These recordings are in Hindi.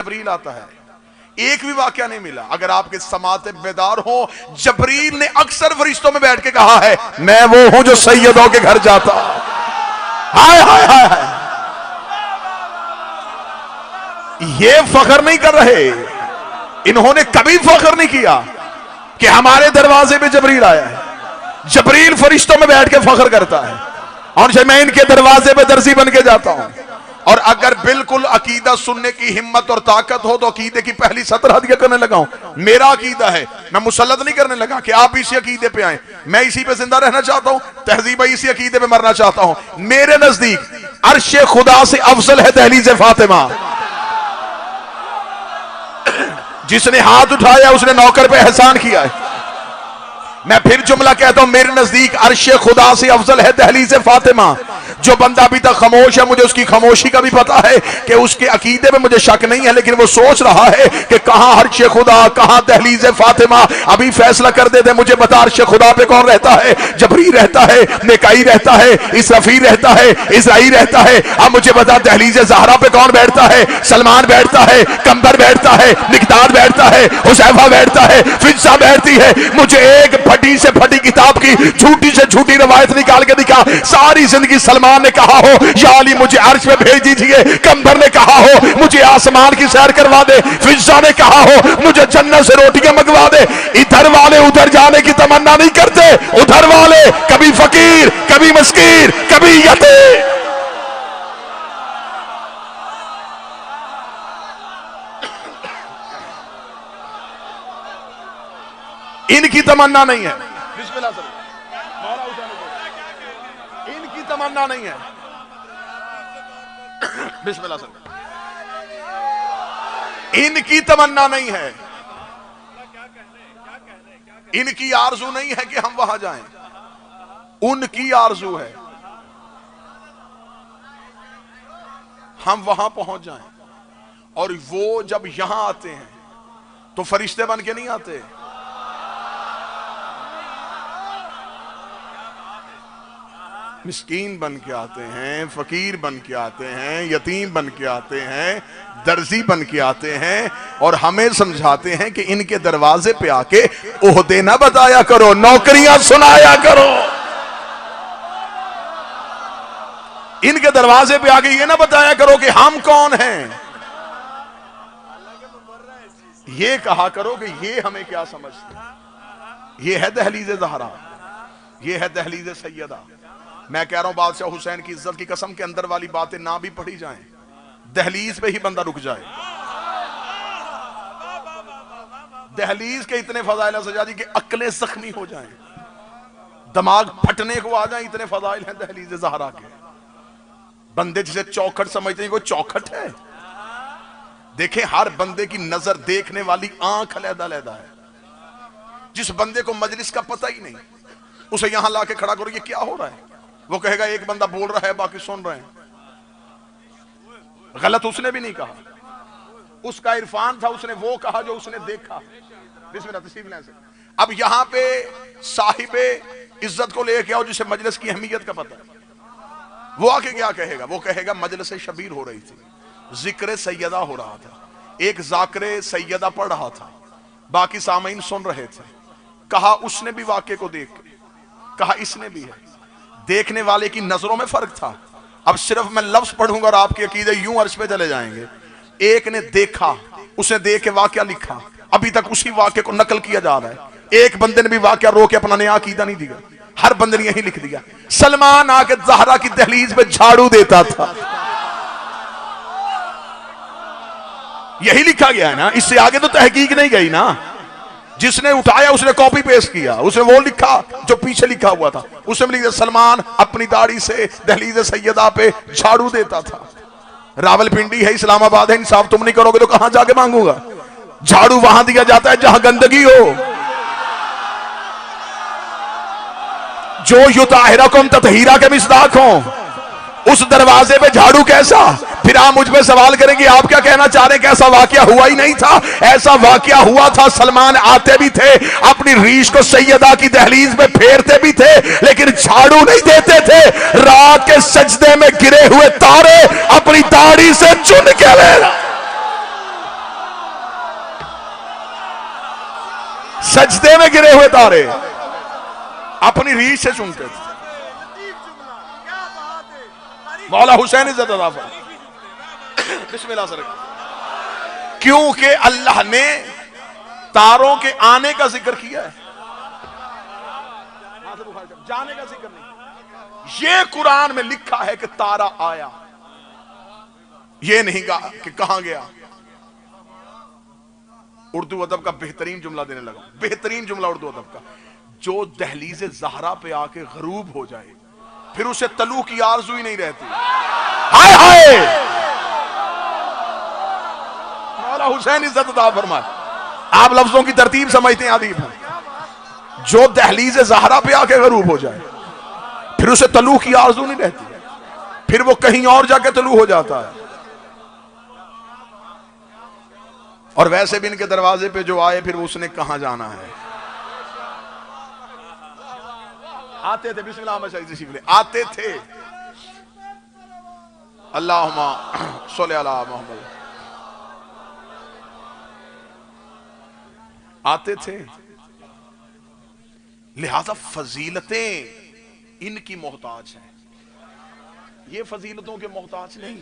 जबरील आता है, एक भी वाकया नहीं मिला। अगर आपके समाते बेदार हो, जबरील ने अक्सर फरिश्तों में बैठ के कहा है, मैं वो हूं जो सैयदों के घर जाता। हाय हाय हाय हाय, ये फख्र नहीं कर रहे, इन्होंने कभी फख्र नहीं किया कि हमारे दरवाजे पे जबरील आया है। जबरील फरिश्तों में बैठ के फख्र करता है और मैं इनके दरवाजे पे दर्जी बन के जाता हूं। और अगर बिल्कुल अकीदा सुनने की हिम्मत और ताकत हो तो अकीदे की पहली सत्र हदिया करने लगा हूं। मेरा अकीदा है, मैं मुसल्लत नहीं करने लगा कि आप इसी अकीदे पे आए, मैं इसी पे जिंदा रहना चाहता हूं, तहजीब इसी अकीदे पे मरना चाहता हूं। मेरे नजदीक अर्शे खुदा से अफजल है दहलीज फातिमा। जिसने हाथ उठाया उसने नौकर पे एहसान किया है। मैं फिर जुमला कहता हूं, मेरे नजदीक अर्शे खुदा से अफजल है दहलीज फातिमा। जो बंदा अभी तक खामोश है, मुझे उसकी खामोशी का भी पता है कि उसके अकीदे में मुझे शक नहीं है, लेकिन वो सोच रहा है कि कहां अर्शे खुदा, कहां दहलीज फातिमा। अभी फैसला कर दे दे, मुझे बता अर्शे खुदा पे कौन रहता है? जबरी रहता है, नेकाई रहता है, इसराफी रहता है, इज़राइल रहता है। अब मुझे बता दहलीज ज़हरा पे कौन बैठता है? सलमान बैठता है, कंबर बैठता है, मिकदाद बैठता है, हुसैफा बैठता है, फिजा बैठती है। मुझे एक फटी से फटी किताब की झूठी से झूठी रवायत निकाल के दिखा। सारी जिंदगी सलमान ने कहा हो या अली मुझे अर्श में भेज दीजिए, कंबर ने कहा हो मुझे आसमान की सैर करवा दे, फिजा ने कहा हो मुझे जन्नत से रोटियां मंगवा दे। इधर वाले उधर जाने की तमन्ना नहीं करते, उधर वाले कभी फकीर, कभी मस्कीर, कभी यतीम। इनकी तमन्ना नहीं है, बिस्मिल्लाह सर, इनकी तमन्ना नहीं है, बिस्मिल्लाह सर, इनकी तमन्ना नहीं है, इनकी आरजू नहीं है कि हम वहां जाएं, उनकी आरजू है हम वहां पहुंच जाएं। और वो जब यहां आते हैं तो फरिश्ते बन के नहीं आते, मिस्कीन बन के आते हैं, फकीर बन के आते हैं, यतीम बन के आते हैं, दर्जी बन के आते हैं। और हमें समझाते हैं कि इनके दरवाजे पे आके ओहदे ना बताया करो, नौकरियां सुनाया करो। इनके दरवाजे पे आके ये ना बताया करो कि हम कौन हैं, ये कहा करो कि ये हमें क्या समझते। ये है दहलीज ज़हरा, ये है दहलीज सैयदा। मैं कह रहा हूं बादशाह हुसैन की इज्जत की कसम के अंदर वाली बातें ना भी पढ़ी जाएं, दहलीज पे ही बंदा रुक जाए। दहलीज के इतने फजाइल सजादी कि अक्लें जख्मी हो जाएं, दिमाग फटने को आ जाए, इतने फजाइल हैं दहलीज ज़हरा के। बंदे जिसे चौखट समझते हैं, कोई चौखट है? देखें, हर बंदे की नजर देखने वाली आंख अलग-अलग है। जिस बंदे को मजलिस का पता ही नहीं, उसे यहां लाके खड़ा करो, ये क्या हो रहा है? वो कहेगा एक बंदा बोल रहा है, बाकी सुन रहे हैं। गलत उसने भी नहीं कहा, उसका इरफान था, उसने वो कहा जो उसने देखा। बिस्मिल्लाह तशरीफ लें से। अब यहां पे साहिबे इज्जत को लेके आओ जिसे मजलिस की अहमियत का पता है। वो आके क्या कहेगा? वो कहेगा मजलिस शबीर हो रही थी, जिक्र सैयदा हो रहा था, एक जाकिर सैयदा पढ़ रहा था, बाकी सामीन सुन रहे थे। कहा उसने भी वाक़े को देख, कहा इसने भी है। देखने वाले की नजरों में फर्क था। अब सिर्फ मैं लफ्ज पढ़ूंगा और आपके अकीदे यूं अर्श पे चले जाएंगे। एक ने देखा, उसने देख के वाकया लिखा, अभी तक उसी वाकये को नकल किया जा रहा है। एक बंदे ने भी वाकया रो के अपना नया अकीदा नहीं दिया, हर बंदे ने यही लिख दिया। सलमान आके ज़हरा की दहलीज पे झाड़ू देता था, यही लिखा गया है ना, इससे आगे तो तहकीक नहीं गई ना। जिसने उठाया उसने कॉपी पेस्ट किया, उसने वो लिखा जो पीछे लिखा हुआ था। उसने लिख दिया सलमान अपनी दाढ़ी से दहलीज सैयदा पे झाड़ू देता था। रावलपिंडी है, इस्लामाबाद है, इंसाफ तुम नहीं करोगे तो कहां जाके मांगूंगा? झाड़ू वहां दिया जाता है जहां गंदगी हो। जो युताहिरकुम ततहीरा के मिसदाक हो, उस दरवाजे पे झाड़ू कैसा? फिर आप मुझ पे सवाल करेंगे आप क्या कहना चाह रहे हैं? कैसा वाकया हुआ ही नहीं था? ऐसा वाकया हुआ था। सलमान आते भी थे, अपनी रीश को सैयदा की दहलीज में फेरते भी थे, लेकिन झाड़ू नहीं देते थे। रात के सजदे में गिरे हुए तारे अपनी दाढ़ी से चुन के ले सजदे में गिरे हुए तारे अपनी रीछ से चुनते थे। मौला हुसैन इज्जत अता फरमाए। बिस्मिल्लाह सर। क्योंकि अल्लाह ने तारों के आने का जिक्र किया है, जाने का जिक्र नहीं। ये कुरान में लिखा है कि तारा आया, ये नहीं कहा कि कहां गया। उर्दू अदब का बेहतरीन जुमला देने लगा, बेहतरीन जुमला उर्दू अदब का। जो दहलीज़े ज़हरा पे आके गरूब हो जाए फिर उसे तलू की आरज़ू ही नहीं रहती। हाय हाय, मौला हुसैन इज्जत अता फरमाए। आप लफ्जों की तरतीब समझते हैं आदि। जो दहलीज़े ज़हरा पे आके गरूब हो जाए फिर उसे तलू की आरज़ू नहीं रहती, फिर वो कहीं और जाके तलू हो जाता है। और वैसे भी इनके दरवाजे पे जो आए फिर उसने कहां जाना है। आते थे बिस्मिल्लाह आते थे। अल्लाहुम्मा सल्ली अला मुहम्मद। आते थे, लिहाजा फजीलतें इनकी मोहताज हैं, ये फजीलतों के मोहताज नहीं।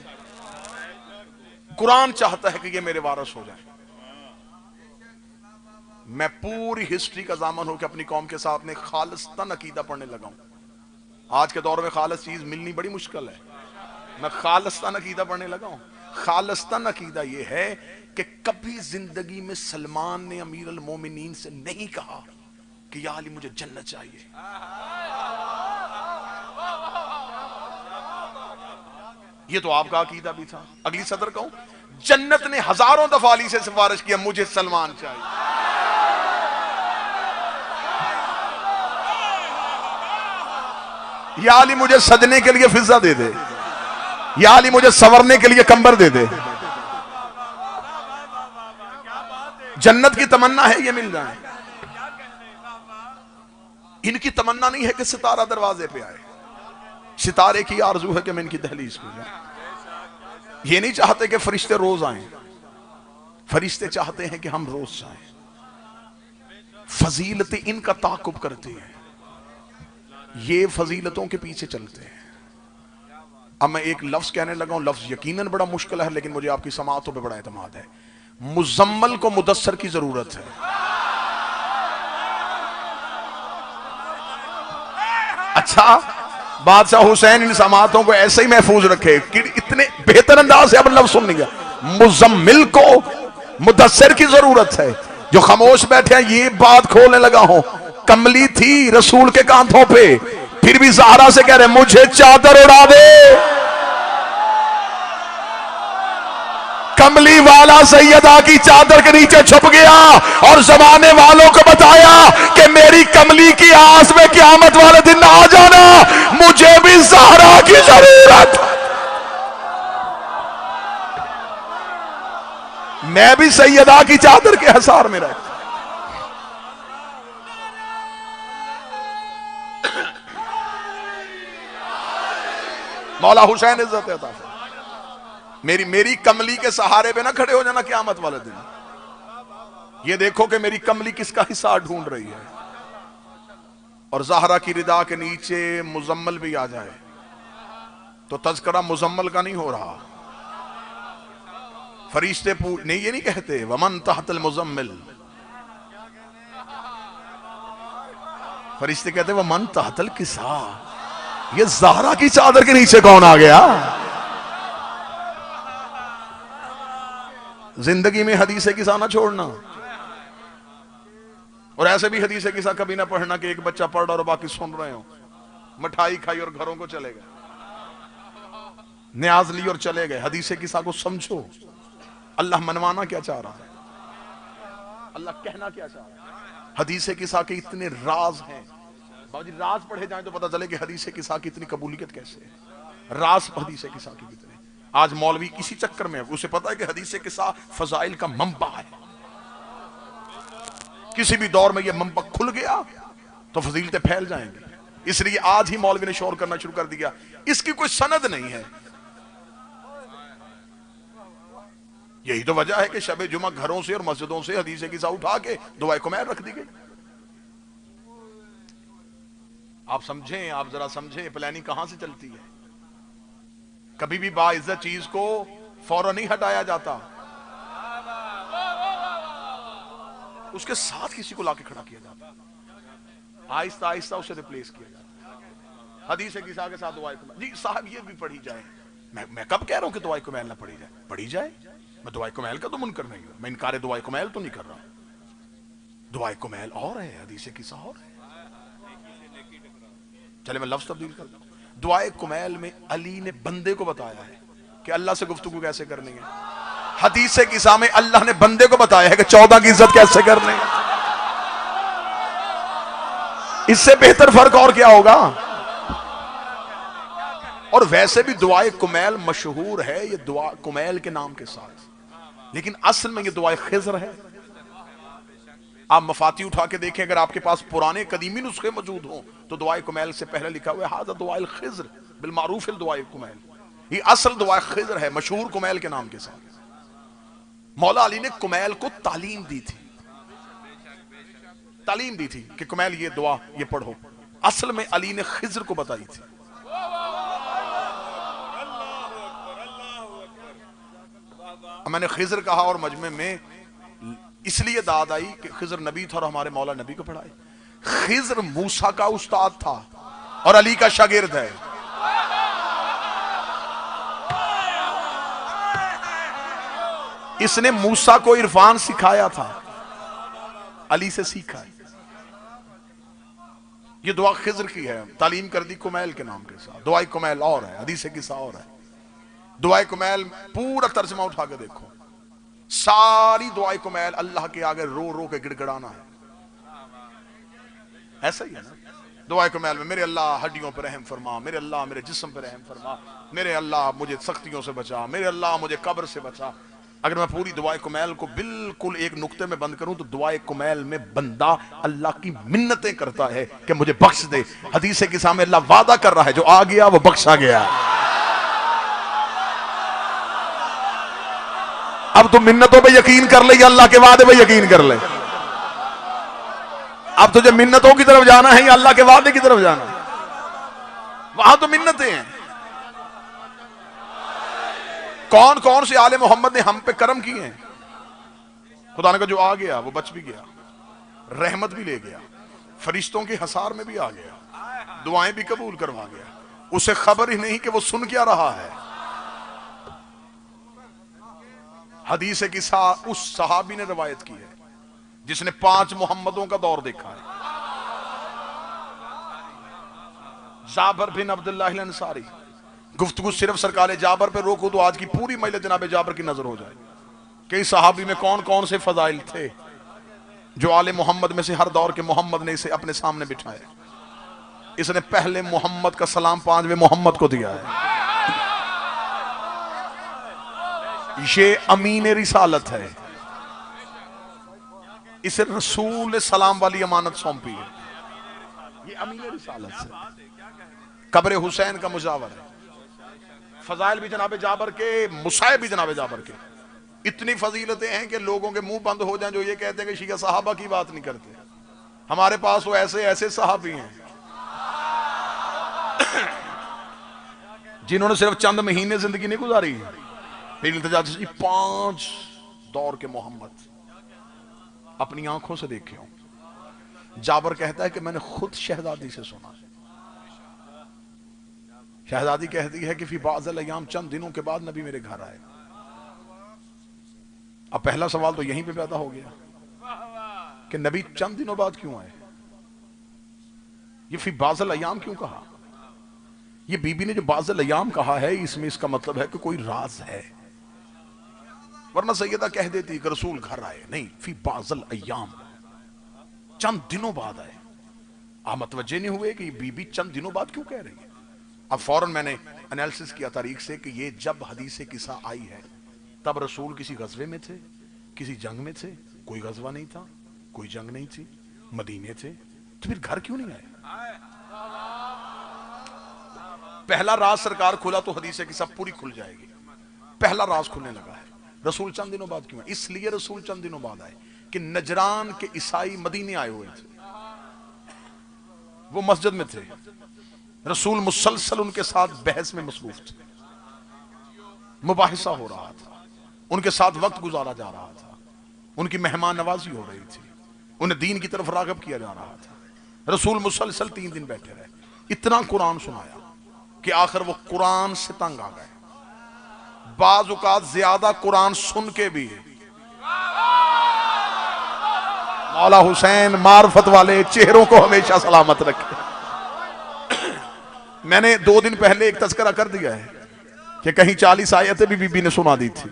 कुरान चाहता है कि ये मेरे वारिस हो जाए। मैं पूरी हिस्ट्री का जामन होकर अपनी कौम के साथ में खालिस्तान अकीदा पढ़ने लगा हूं। आज के दौर में खालिस चीज मिलनी बड़ी मुश्किल है। मैं खालिस्तान अकीदा पढ़ने लगा हूं। खालिस्तान अकीदा यह है कि कभी जिंदगी में सलमान ने अमीर अल मोमिनीन से नहीं कहा कि या अली मुझे जन्नत चाहिए। ये तो आपका अकीदा भी था। अगली सदर कहूं, जन्नत ने हजारों दफा अली से सिफारिश किया मुझे सलमान चाहिए। या अली मुझे सजने के लिए फिजा दे दे, या अली मुझे संवरने के लिए कंबर दे दे। जन्नत की तमन्ना है ये मिल जाए। इनकी तमन्ना नहीं है कि सितारा दरवाजे पे आए, सितारे की आरजू है कि मैं इनकी दहलीज पे जाऊं। ये नहीं चाहते कि फरिश्ते रोज आए, फरिश्ते चाहते हैं कि हम रोज जाएं। फजीलतें इनका ताकुब करती हैं, ये फजीलतों के पीछे चलते हैं। अब मैं एक लफ्ज कहने लगा हूं, लफ्ज यकीनन बड़ा मुश्किल है लेकिन मुझे आपकी समाअतों पे बड़ा एतमाद है। मुजम्मल को मुदस्सर की जरूरत है। अच्छा, बादशाह हुसैन इन समाअतों को ऐसे ही महफूज रखे कि इतने बेहतर अंदाज से अब लफ्ज सुन लिया। मुजम्मिल को मुदस्सर की जरूरत है। जो खामोश बैठे हैं ये बात खोलने लगा हूं। कमली थी रसूल के कांधों पे, फिर भी ज़हरा से कह रहे मुझे चादर उड़ा दे। कमली वाला सैयदा की चादर के नीचे छुप गया और जमाने वालों को बताया कि मेरी कमली की आस में क़यामत वाले दिन आ जाना, मुझे भी ज़हरा की जरूरत। मैं भी सैयदा की चादर के हसार में रह। मौला हुसैन इज्जत अता फरमाए। मेरी कमली के सहारे पे ना खड़े हो जाना क़यामत वाले दिन। ये देखो कि मेरी कमली किसका हिस्सा ढूंढ रही है। और ज़हरा की रिदा के नीचे मुजम्मल भी आ जाए तो तज़किरा मुजम्मल का नहीं हो रहा। फरिश्ते नहीं, ये नहीं कहते वमन तहतल मुजम्मिल, फरिश्ते कहते वमन तहतल किसा। ये ज़हरा की चादर के नीचे कौन आ गया। जिंदगी में हदीसे किसा ना छोड़ना, और ऐसे भी हदीसे किसा कभी ना पढ़ना कि एक बच्चा पढ़ रहा और बाकी सुन रहे हो। मिठाई खाई और घरों को चले गए, न्याज ली और चले गए। हदीसे किसा को समझो। अल्लाह मनवाना क्या चाह रहा है, अल्लाह कहना क्या चाह रहा है। हदीसे किसा के इतने राज हैं। बाबूजी राज पढ़े जाए तो पता चले कि हदीसे किसा की इतनी कबूलियत कैसे है। राज हदीसे किसा के कितने। आज मौलवी इसी चक्कर में है, उसे पता है कि हदीसे किसा फजाइल का मंबा है। किसी भी दौर में यह मंबा खुल गया तो फजीलतें फैल जाएंगी। इसलिए आज ही मौलवी ने शोर करना शुरू कर दिया। इसकी कोई सनद नहीं है। यही तो वजह है कि शबे जुमा घरों से और मस्जिदों से हदीसे किसा उठा के दुआए कुमैर रख दी गई। आप समझें, आप जरा समझें प्लानिंग कहां से चलती है। कभी भी बाइज्जत चीज को फौरन नहीं हटाया जाता, उसके साथ किसी को लाके खड़ा किया जाता, आहिस्ता आहिस्ता उसे रिप्लेस किया जाता। हदीस है किसा के साथ दुआए कुमैल, जी साहब ये भी पढ़ी जाए। मैं कब कह रहा हूं कि दुआए कुमैल ना पढ़ी जाए, पढ़ी जाए। मैं दुआए कुमैल का तो मुनकर नहीं हूं, मैं इनकार दुआए कुमैल तो नहीं कर रहा। दुआए कुमैल और है, हदीस किसा और है। चले मैं लफ्ज तब्दील कर दूं। दुआए कुमैल में अली ने बंदे को बताया है कि अल्लाह से गुफ्तगू कैसे करनी है। हदीस किसा में अल्लाह ने बंदे को बताया है कि 14 की इज्जत कैसे करनी है। इससे बेहतर फर्क और क्या होगा। और वैसे भी दुआए कुमैल मशहूर है ये दुआ कुमैल के नाम के साथ, लेकिन असल में ये दुआए खिज़र है। आप मफाती उठा के देखें, अगर आपके पास पुराने कदीमी नुस्खे मौजूद हों तो दुआए कुमैल से पहले लिखा हुआ है हाज़ा दुआए खिज़र बिल मारूफ दुआए कुमैल। ये असल दुआए खिज़र है, मशहूर कुमैल के नाम के साथ। मौला अली ने कुमैल को तालीम दी थी, तालीम दी थी कि कुमैल ये दुआ ये पढ़ो। असल में अली ने खिज़र को बताई थी। मैंने खिज़र कहा और मजमे में इसलिए दाद आई कि खिज़र नबी था और हमारे मौला नबी को पढ़ाए। खिज़र मूसा का उस्ताद था और अली का शागिर्द है। इसने मूसा को इरफान सिखाया था, अली से सीखा है। ये दुआ खिज़र की है, तालीम कर दी कुमैल के नाम के साथ। दुआए कुमैल और है, हदीस किस्सा और है। दुआए कुमैल पूरा तर्जमा उठा के देखो, सारी दुआए कुमैल अल्लाह के आगे रो रो के गिड़गिड़ाना है। ऐसा ही है ना दुआए कुमैल में, मेरे अल्लाह हड्डियों पर रहम फरमा, मेरे अल्लाह मेरे जिस्म पर रहम फरमा, मेरे अल्लाह मुझे सख्तियों से बचा, मेरे अल्लाह मुझे कब्र से बचा। अगर मैं पूरी दुआए कुमैल को बिल्कुल एक नुक्ते में बंद करूं तो दुआए कुमैल में बंदा अल्लाह की मिन्नतें करता है कि मुझे बख्श दे। हदीस के सामने अल्लाह वादा कर रहा है जो आ गया वो बख्शा गया। अब तो मिन्नतों पे यकीन कर ले या अल्लाह के वादे पे यकीन कर ले। अब तुझे मिन्नतों की तरफ जाना है या अल्लाह के वादे की तरफ जाना है? वहां तो मिन्नतें हैं। कौन कौन से आले मोहम्मद ने हम पे करम किए हैं। खुदा ने कहा जो आ गया वो बच भी गया, रहमत भी ले गया, फरिश्तों के हसार में भी आ गया, दुआएं भी कबूल करवा गया। उसे खबर ही नहीं कि वो सुन क्या रहा है। हदीस की उस सहाबी ने रवायत की है जिसने 5 मोहम्मदों का दौर देखा है। जाबर बिन अब्दुल्लाह अंसारी। गुफ्तगू सिर्फ सरकार जाबर पे रोको तो आज की पूरी महिला जनाब जाबर की नजर हो जाए कि इस सहाबी में कौन कौन से फजाइल थे जो आले मोहम्मद में से हर दौर के मोहम्मद ने इसे अपने सामने बिठाया। इसने पहले मोहम्मद का सलाम 5वें मोहम्मद को दिया है। ये अमीन रिसालत है, इसे रसूल सलाम वाली अमानत सौंपी है। ये अमीन रिसालत है। कब्र हुसैन का मुजावर है। फजाइल भी जनाब जाबर के, मुसाइब भी जनाब जाबर के। इतनी फजीलतें हैं कि लोगों के मुंह बंद हो जाएं जो ये कहते हैं कि शिया सहाबा की बात नहीं करते। हमारे पास वो ऐसे ऐसे सहाबी हैं जिन्होंने सिर्फ चंद महीने जिंदगी नहीं गुजारी, फिर इल्तिजा 5 दौर के मोहम्मद अपनी आंखों से देखे हो। जाबर कहता है कि मैंने खुद शहजादी से सुना। शहजादी कहती है कि फी बाज़ल अय्याम, चंद दिनों के बाद नबी मेरे घर आए। अब पहला सवाल तो यहीं पे पैदा हो गया कि नबी चंद दिनों बाद क्यों आए। ये फी बाज़ल अय्याम क्यों कहा। ये बीबी ने जो बाज़ल अय्याम कहा है इसमें इसका मतलब है कि कोई राज है, वरना सैयदा कह देती कि रसूल घर आए। नहीं, फी बाज़ल अय्याम, चंद दिनों बाद आए। आप मतवज्जे नहीं हुए कि ये बीबी चंद दिनों बाद क्यों कह रही है। अब फौरन मैंने एनालिसिस किया तारीख से कि ये जब हदीस किस्सा आई है तब रसूल किसी गजवे में थे, किसी जंग में थे। कोई गजवा नहीं था, कोई जंग नहीं थी, मदीने थे, तो फिर घर क्यों नहीं आए। पहला राज सरकार खुला तो हदीस किस्सा पूरी खुल जाएगी। पहला राज खुलने लगा है, रसूल चंद दिनों बाद क्यों आए। इसलिए रसूल चंद दिनों बाद आए कि नजरान के ईसाई मदीने आए हुए थे। वो मस्जिद में थे, रसूल मुसलसल उनके साथ बहस में मसरूफ थे, मुबाहिसा हो रहा था, उनके साथ वक्त गुजारा जा रहा था, उनकी मेहमान नवाजी हो रही थी, उन्हें दीन की तरफ रागब किया जा रहा था। रसूल मुसलसल 3 दिन बैठे रहे, इतना कुरान सुनाया कि आखिर वो कुरान से तंग आ गए। बाज औकात ज्यादा कुरान सुन के भी मौला हुसैन मार्फत वाले चेहरों को हमेशा सलामत रखे। मैंने 2 दिन पहले एक तस्करा कर दिया है कि कहीं 40 आयतें भी बीबी ने सुना दी थी।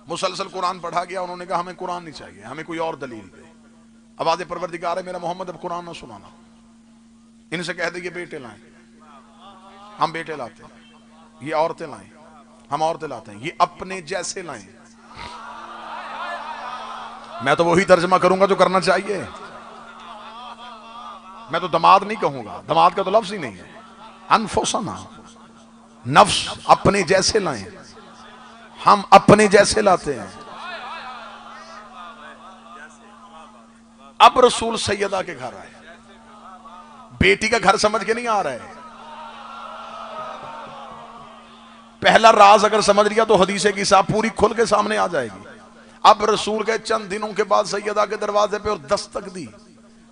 मुसलसल कुरान पढ़ा गया, उन्होंने कहा हमें कुरान नहीं चाहिए, हमें कोई और दलील दे। अब आदे परवरदिगार है मेरा मोहम्मद, अब कुरान ना सुनाना। इनसे कह दे ये बेटे लाएं, हम बेटे लाते हैं, ये औरतें लाएं, हम औरतें लाते हैं, ये अपने जैसे लाएं। मैं तो वही तर्जमा करूंगा जो करना चाहिए, मैं तो दमाद नहीं कहूंगा, दमाद का तो लफ्ज ही नहीं है। अनफुसना, नफ्स अपने जैसे लाएं, हम अपने जैसे लाते हैं। अब रसूल सैयदा के घर आए, बेटी का घर समझ के नहीं आ रहा है। पहला राज अगर समझ लिया तो हदीसे की साहब पूरी खुल के सामने आ जाएगी। अब रसूल के चंद दिनों के बाद सैयदा के दरवाजे पे और दस्तक दी,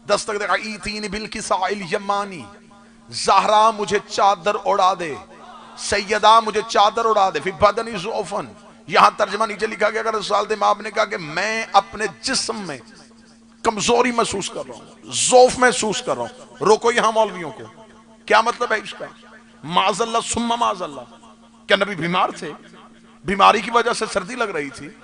दस्तक देखा, ईतीन बिल किसाइल यमानी, ज़हरा मुझे चादर उड़ा दे, सैयदा मुझे चादर उड़ा दे, फिर बदनी ज़ौफन। यहां तर्जमा नीचे लिखा गया, अगर साल दिमाग ने कहा कि मैं अपने जिस्म में कमजोरी महसूस कर रहा हूं, ज़ौफ महसूस कर रहा हूं। रोको यहां मौलवियों को, क्या मतलब है इसका? माज़ल्ला सुम्मा माज़ल्ला, क्या नबी बीमार थे, बीमारी की वजह से सर्दी लग रही थी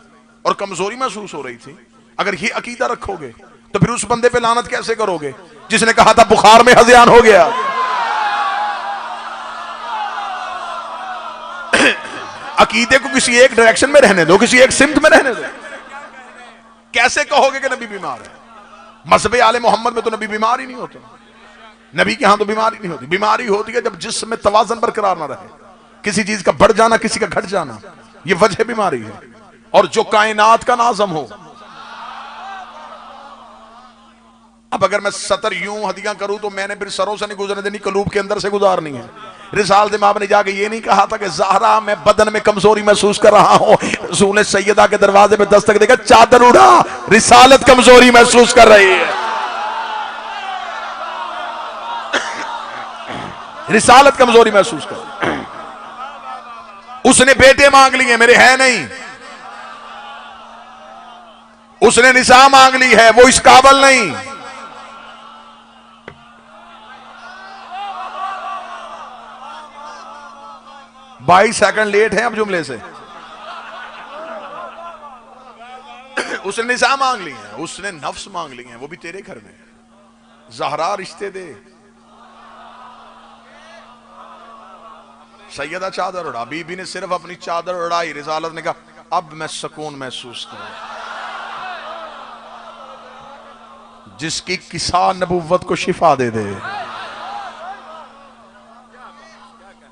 और कमजोरी महसूस हो रही थी? अगर ये अकीदा रखोगे तो फिर उस बंदे पे लानत कैसे करोगे जिसने कहा था बुखार में हज़यान हो गया? अकीदे को किसी एक डायरेक्शन में रहने दो, किसी एक सिमत में रहने दो। कैसे कहोगे कि नबी बीमार है? मज़हब आले मोहम्मद में तो नबी बीमार ही नहीं होता, नबी के यहां तो बीमारी नहीं होती। बीमारी होती है जब जिस्म में तवाज़ुन बरकरार ना रहे, किसी चीज का बढ़ जाना, किसी का घट जाना, ये वजह बीमारी है। और जो कायनात का नाज़म हो, अब अगर मैं सतर यूं हदियां करूं तो मैंने फिर सरों से नहीं गुजरने देनी, कलूब के अंदर से गुजारनी है। रिसाल दिमाग ने जाके ये नहीं कहा था कि ज़हरा मैं बदन में कमजोरी महसूस कर रहा हूं, रसूल सैयदा के दरवाजे पे दस्तक देकर चादर उड़ा, रिसालत कमजोरी महसूस कर रही है, रिसालत कमजोरी महसूस कर। उसने बेटे मांग लिए, मेरे है नहीं, उसने निसा मांग ली है, वो इस काबल नहीं। 22 सेकंड लेट है अब जुमले से। उसने निसा मांग ली है, उसने नफ्स मांग ली है, वो भी तेरे घर में। ज़हरा रिश्ते दे, सैयदा चादर उड़ा, बीबी ने सिर्फ अपनी चादर उड़ाई, रिसालत ने कहा अब मैं सुकून महसूस करूं। जिसकी किसा नबुव्वत को शिफा दे दे,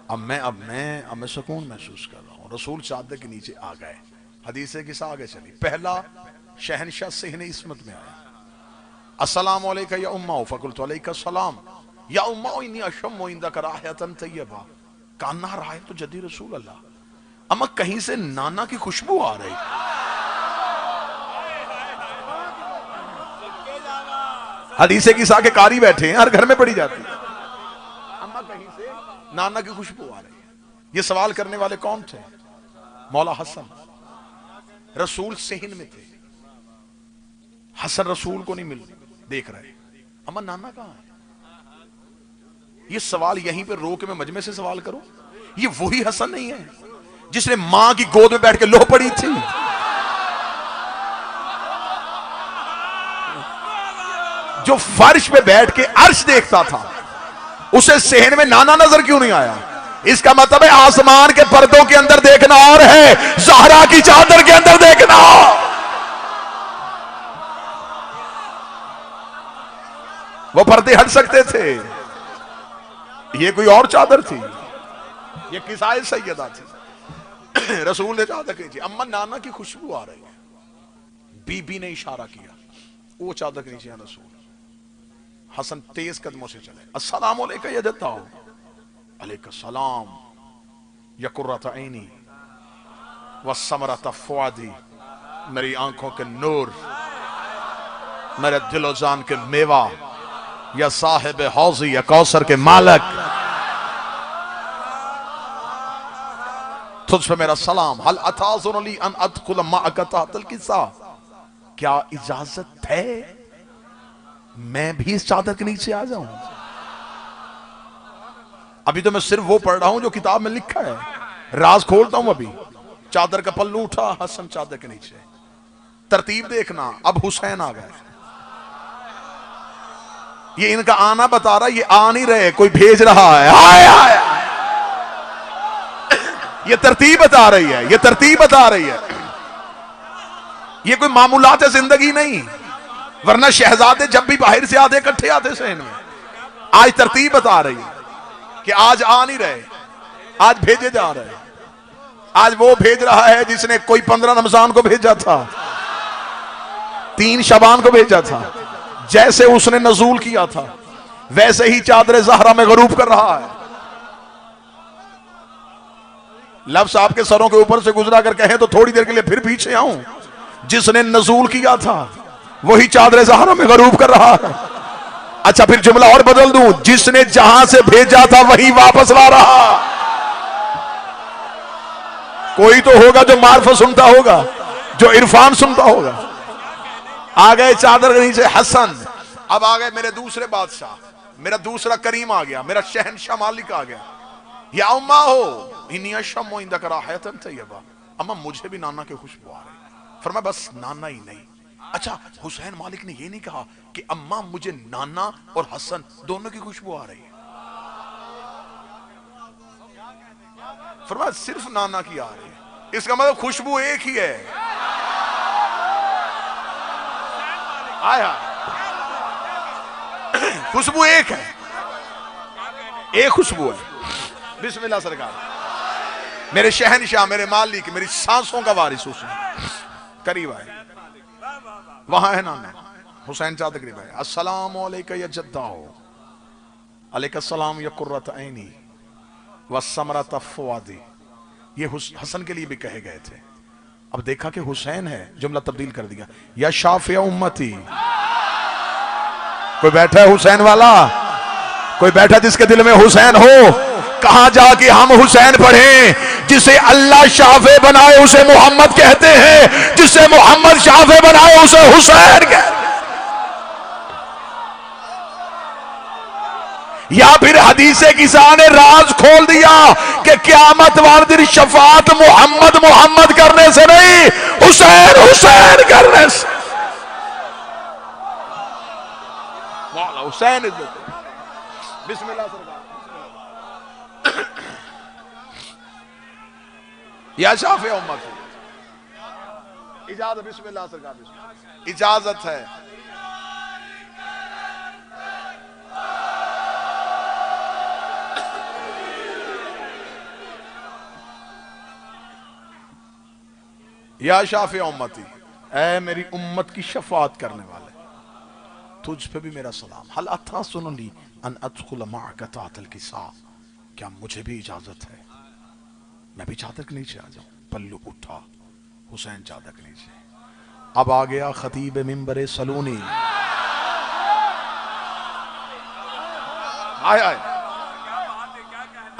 अब मैं सुकून महसूस कर रहा हूं। रसूल चादर के नीचे आ गए, हदीस किसा आगे चली। पहला शहनशाह सेहने इस्मत में आया, अस्सलाम अलैका या उम्मा, फकुलतु अलैका सलाम या उम्मा इन्नी अशम्मु इंदका राहतन तय्यबा, कान्ना राय तो जदी रसूल अल्लाह, अम्मा कहीं से नाना की खुशबू आ रही। हदीसे की साके कारी बैठे हैं, हर घर में पड़ी जाती है, अम्मा कहीं से नाना की खुशबू आ रही है। ये सवाल करने वाले कौन थे? मौला हसन। रसूल सेहन में थे, हसन रसूल को नहीं मिल देख रहे, अम्मा नाना कहां है? ये सवाल यहीं पे रोक मैं मजमे से सवाल करूं, ये वही हसन नहीं है जिसने मां की गोद में बैठ के लोह पड़ी थी? जो फर्श पे बैठ के अर्श देखता था, उसे सेहन में नाना नजर क्यों नहीं आया? इसका मतलब है आसमान के पर्दों के अंदर देखना और है, ज़हरा की चादर के अंदर देखना। वो पर्दे हट सकते थे, ये कोई और चादर थी, ये किसाए सैयदा थी। रसूल ने चादर की थी, अम्मा नाना की खुशबू आ रही है। बीबी ने इशारा किया, वो चादर के नीचे रसूल। हसन तेज कदमों से चले, अस्सलाम अलैका या जद्दाओ, अलैका सलाम या कुर्रत ऐनी व समरत फुआदी, मेरी आंखों के नूर, मेरे दिलो जान के मेवा, या साहिब हौजी या कौसर के मालक, तुझ पे मेरा सलाम। हल अताज़ुरली अन अदखुल मअका तहतल किस्सा, क्या इजाजत है मैं भी इस चादर के नीचे आ जाऊं? अभी तो मैं सिर्फ वो पढ़ रहा हूं जो किताब में लिखा है, राज खोलता हूं अभी। चादर का पल्लू उठा, हसन चादर के नीचे। तरतीब देखना, अब हुसैन आ गए। ये इनका आना बता रहा, ये आ नहीं रहे, कोई भेज रहा है। आए आए, ये तरतीब बता रही है, ये तरतीब बता रही है। ये कोई मामूलात जिंदगी नहीं, वरना शहजादे जब भी बाहर से आते इकट्ठे आते सहन में। आज तरतीब बता रही है कि आज आ नहीं रहे, आज भेजे जा रहे। आज वो भेज रहा है जिसने कोई 15 रमजान को भेजा था, 3 शबान को भेजा था। जैसे उसने नजूल किया था वैसे ही चादर ज़हरा में गरूब कर रहा है। लफ्ज़ आपके सरों के ऊपर से गुजरा कर कहें तो थोड़ी देर के लिए फिर पीछे आऊं। जिसने नजूल किया था वही चादर ज़हरा में गरूब कर रहा है। अच्छा, फिर जुमला और बदल दूं, जिसने जहां से भेजा था वही वापस ला रहा। कोई तो होगा जो मार्फत सुनता होगा, जो इरफान सुनता होगा। आ गए चादर के नीचे हसन। अब आ गए मेरे दूसरे बादशाह, मेरा दूसरा करीम आ गया, मेरा शहनशाह मालिक आ गया। या उम्मा हो इन्नी शम्मो इंदक राहतन तय्यबा, अम्मा मुझे भी नाना की खुशबू आ रही। फरमाया बस नाना ही नहीं। अच्छा, हुसैन मालिक ने ये नहीं कहा कि अम्मा मुझे नाना और हसन दोनों की खुशबू आ रही है। फरमाया सिर्फ नाना की आ रही है, इसका मतलब खुशबू एक ही है। आया, खुशबू एक है, एक खुशबू है। बिस्मिल्लाह सरकार, मेरे शहनशाह, मेरे मालिक, मेरी सांसों का वारिस हुसैन करीब आए। वहां है नाना हुसैन चादर करीब आए। अस्सलाम अलैका या जद्दाओ, अलैका सलाम या कुर्रत ऐनी व समरत फुआदी। ये हसन के लिए भी कहे गए थे। अब देखा कि हुसैन है, जुमला तब्दील कर दिया। या शाफिया उम्मती, कोई बैठा है हुसैन वाला, कोई बैठा जिसके दिल में हुसैन हो। कहां जाके हम हुसैन पढ़ें? जिसे अल्लाह शाफे बनाए उसे मोहम्मद कहते हैं, जिसे मोहम्मद शाफे बनाए उसे हुसैन कहते हैं। या फिर हदीसे किसा ने राज खोल दिया कि क़यामत वाले दिन शफाअत मोहम्मद मोहम्मद करने से नहीं, हुसैन हुसैन करने से। वाला हुसैन इज्जत। बिस्मिल्लाह सरकार। या शाफे उम्मत, इजाजत। बिस्मिल्लाह सरकार, इजाजत है। या शाफी उम्मती, ऐ मेरी उम्मत की शफात करने वाले, तुझ पे भी मेरा सलाम। हल अथा सुनली अन अदखुल मअका तहतल किसा, क्या मुझे भी इजाजत है मैं भी चादर के नीचे आ जाऊं? पल्लू उठा, हुसैन चादर के नीचे। अब आ गया खतीब मिंबर सलूनी। आए आए,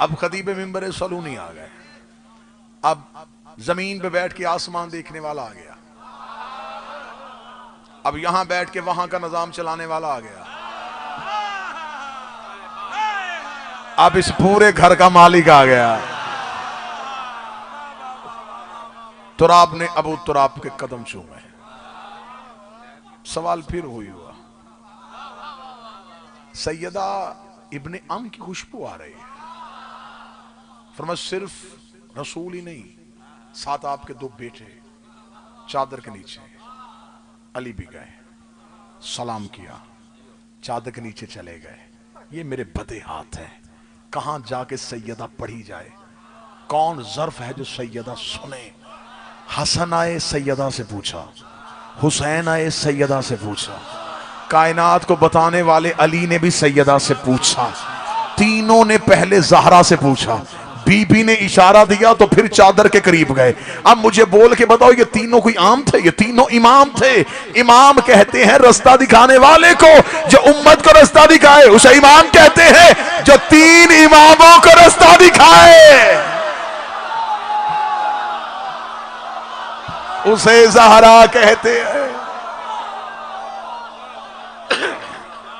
अब खतीब मिंबर सलूनी आ गए। अब जमीन पे बैठ के आसमान देखने वाला आ गया। अब यहां बैठ के वहां का निजाम चलाने वाला आ गया। अब इस पूरे घर का मालिक आ गया। तुराब ने अबू तुराब के कदम चूमे। सवाल फिर हुआ, सैयदा इब्ने अम की खुशबू आ रही है। फरमाया सिर्फ रसूल ही नहीं, साथ आपके 2 बेटे चादर के नीचे। अली भी गए, सलाम किया, चादर के नीचे चले गए। ये मेरे बदे हाथ हैं, कहां जाके सैयदा पढ़ी जाए? कौन ज़र्फ है जो सैयदा सुने? हसन आए सैयदा से पूछा, हुसैन आए सैयदा से पूछा, कायनात को बताने वाले अली ने भी सैयदा से पूछा, तीनों ने पहले ज़हरा से पूछा, बीबी ने इशारा दिया तो फिर चादर के करीब गए। अब मुझे बोल के बताओ, ये तीनों कोई आम थे? ये तीनों इमाम थे। इमाम कहते हैं रास्ता दिखाने वाले को, जो उम्मत को रास्ता दिखाए उसे इमाम कहते हैं। जो तीन इमामों को रास्ता दिखाए उसे ज़हरा कहते हैं,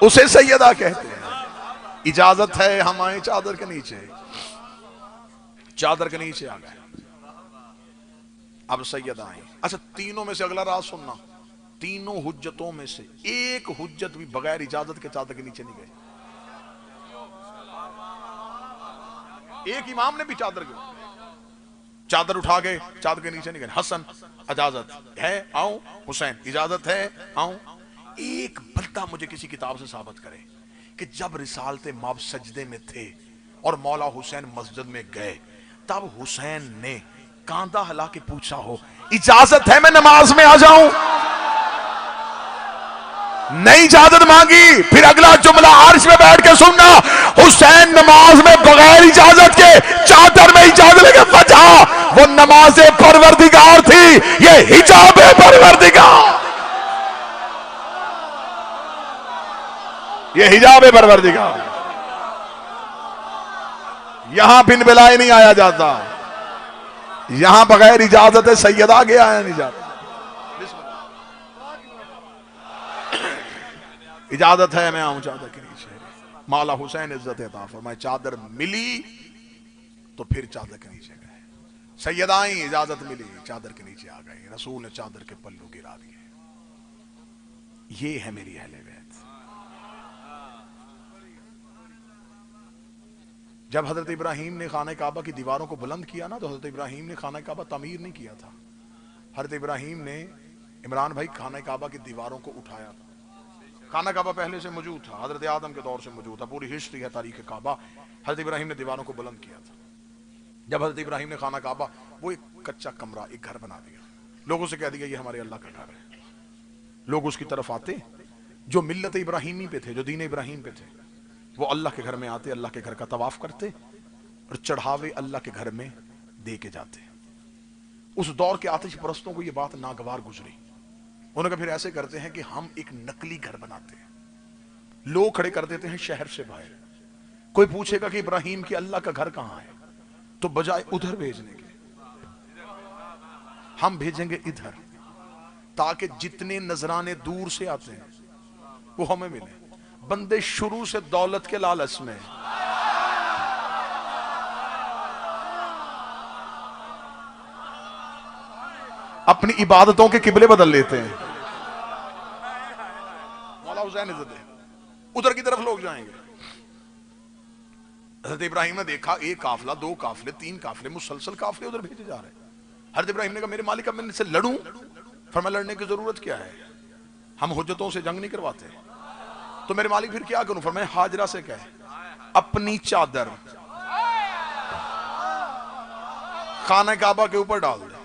उसे सैयदा कहते हैं। इजाजत है हम आए चादर के नीचे, चादर के नीचे आ गए। अब सैयदा आई। अच्छा, तीनों में से अगला राज सुनना, तीनों हुज्जतों में से एक हुज्जत भी बगैर इजाजत के चादर के नीचे नहीं गए। एक इमाम ने भी चादर उठा के चादर के नीचे नहीं गए। हसन इजाजत है आऊं, हुसैन इजाजत है आऊं। एक बंदा मुझे किसी किताब से साबित करे कि जब रिसालते माब सजदे में थे और मौला हुसैन मस्जिद में गए, तब हुसैन ने कांधा हिला के पूछा हो, इजाजत है मैं नमाज में आ जाऊं? नहीं इजाजत मांगी। फिर अगला जुमला अर्श में बैठ के सुनना, हुसैन नमाज में बगैर इजाजत के चादर में इजाजत लेके वजह वो नमाज परवरदिगार थी, ये हिजाब परवरदिगार, ये हिजाब परवरदिगार। यहां बिन बिलाए नहीं आया जाता, यहां बगैर इजाजत है सैयदा गया है नहीं जाता। इजाजत है मैं आऊं चादर के नीचे। मौला हुसैन इज्जत अता फरमाए, चादर मिली तो फिर चादर के नीचे गए। सैयदाई इजाजत मिली, चादर के नीचे आ गए। रसूल ने चादर के पल्लू गिरा दिए। ये है मेरी अहले बैत। जब हजरत इब्राहीम ने खाना काबा की दीवारों को बुलंद किया ना, तो हजरत इब्राहीम ने खाना काबा तमीर नहीं किया था। हजरत इब्राहीम ने, इमरान भाई, खाना काबा की दीवारों को उठाया था। खाना काबा पहले से मौजूद था, हजरत आदम के दौर से मौजूद था, पूरी हिस्ट्री है तारीख काबा। हजरत इब्राहीम ने दीवारों को बुलंद किया था। जब हजरत इब्राहीम ने खाना काबा, वो एक कच्चा कमरा, एक घर बना दिया, लोगों से कह दिया ये हमारे अल्लाह का घर है। लोग उसकी तरफ आते, जो मिल्लत इब्राहीमी पे थे, जो दीन इब्राहीम पे थे, वो अल्लाह के घर में आते, अल्लाह के घर का तवाफ करते और चढ़ावे अल्लाह के घर में दे के जाते। उस दौर के आतिश परस्तों को यह बात नागवार गुजरी। उन्होंने कहा फिर ऐसे करते हैं कि हम एक नकली घर बनाते हैं, लोग खड़े कर देते हैं शहर से बाहर। कोई पूछेगा कि इब्राहीम की अल्लाह का घर कहां है, तो बजाय उधर भेजने के हम भेजेंगे इधर, ताकि जितने नजराने दूर से आते हैं वो हमें मिले। बंदे शुरू से दौलत के लालच में, अपनी इबादतों के किबले बदल लेते हैं। मौला हुसैन इज्जत है, उधर की तरफ लोग जाएंगे। हजरत इब्राहिम ने देखा एक काफिला, दो काफिले, तीन काफिले, मुसलसल काफिले उधर भेजे जा रहे हैं। हजरत इब्राहिम ने कहा मेरे मालिक अब मैं इनसे लड़ूं? फरमाया लड़ने की जरूरत क्या है, हम हुज्जतों से जंग नहीं करवाते। तो मेरे मालिक फिर क्या करूं? फरमाया हाजरा से कहे अपनी चादर खाना काबा के ऊपर डाल दे।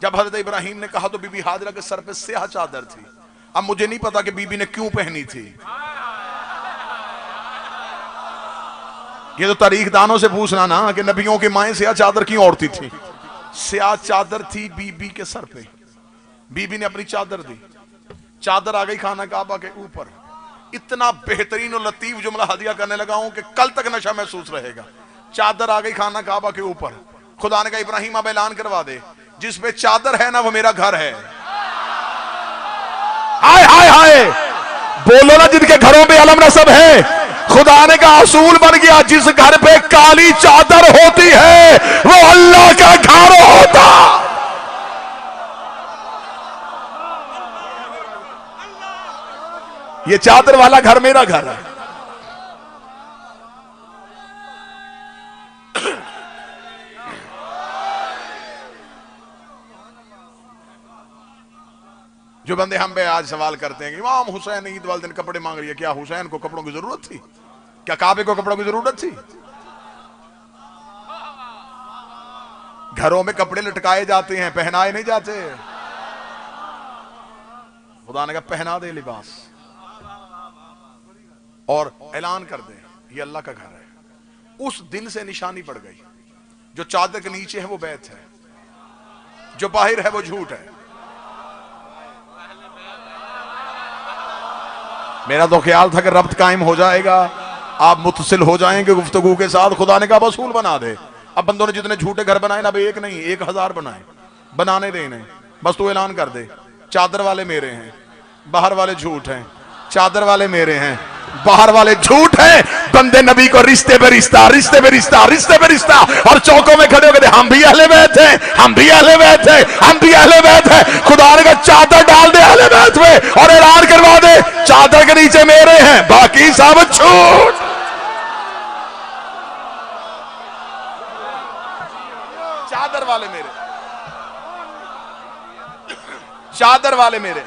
जब हजरत इब्राहिम ने कहा तो बीबी हाजरा के सर पे स्याह चादर थी। अब मुझे नहीं पता कि बीबी ने क्यों पहनी थी, ये तो तारीख दानों से पूछना ना कि नबियों की माएं स्याह चादर क्यों ओढ़ती थी। स्याह चादर थी बीबी के सर पे, बीबी ने अपनी चादर दी, चादर आ गई खाना काबा के ऊपर। इतना बेहतरीन और लतीफ जुमला हदिया करने लगा हूं कि कल तक नशा महसूस रहेगा। चादर आ गई खाना काबा के ऊपर, खुदा ने कहा इब्राहिम अब ऐलान करवा दे जिस पे चादर है ना वो मेरा घर है। हाय हाय हाय, बोलो ना जिनके घरों पे अलम नसब है। खुदा ने का असूल बन गया, जिस घर पे काली चादर होती है वो अल्लाह का घर होता। ये चादर वाला घर मेरा घर है। जो बंदे हम पे आज सवाल करते हैं कि इमाम हुसैन ईद वाले दिन कपड़े मांग रही है, क्या हुसैन को कपड़ों की जरूरत थी? क्या काबे को कपड़ों की जरूरत थी? घरों में कपड़े लटकाए जाते हैं, पहनाए नहीं जाते। खुदा ने कहा पहना दे लिबास। और ऐलान कर दे ये अल्लाह का घर है। उस दिन से निशानी पड़ गई, जो चादर के नीचे है वो बैत है, जो बाहर है वो झूठ है। मेरा तो ख्याल था कि रब्त कायम हो जाएगा, आप मुतसिल हो जाएंगे गुफ्तगू के साथ, खुदा ने कहा वसूल बना दे। अब बंदों ने जितने झूठे घर बनाए ना, अब एक नहीं 1000 बनाए, बनाने दे इन्हें, बस तू ऐलान कर दे चादर वाले मेरे हैं, बाहर वाले झूठ हैं। चादर वाले मेरे हैं, बाहर वाले झूठ हैं। बंदे नबी को रिश्ते पे रिश्ता, रिश्ते पे रिश्ता, रिश्ते पे रिश्ता, और चौकों में खड़े होकर हम भी अहले बैत हैं, हम भी अहले बैत हैं, हम भी अहले बैत हैं। खुदा ने कहा चादर डाल दे अहले बैत में और ऐलान करवा दे चादर के नीचे मेरे हैं, बाकी सब झूठ। चादर वाले मेरे, चादर वाले मेरे।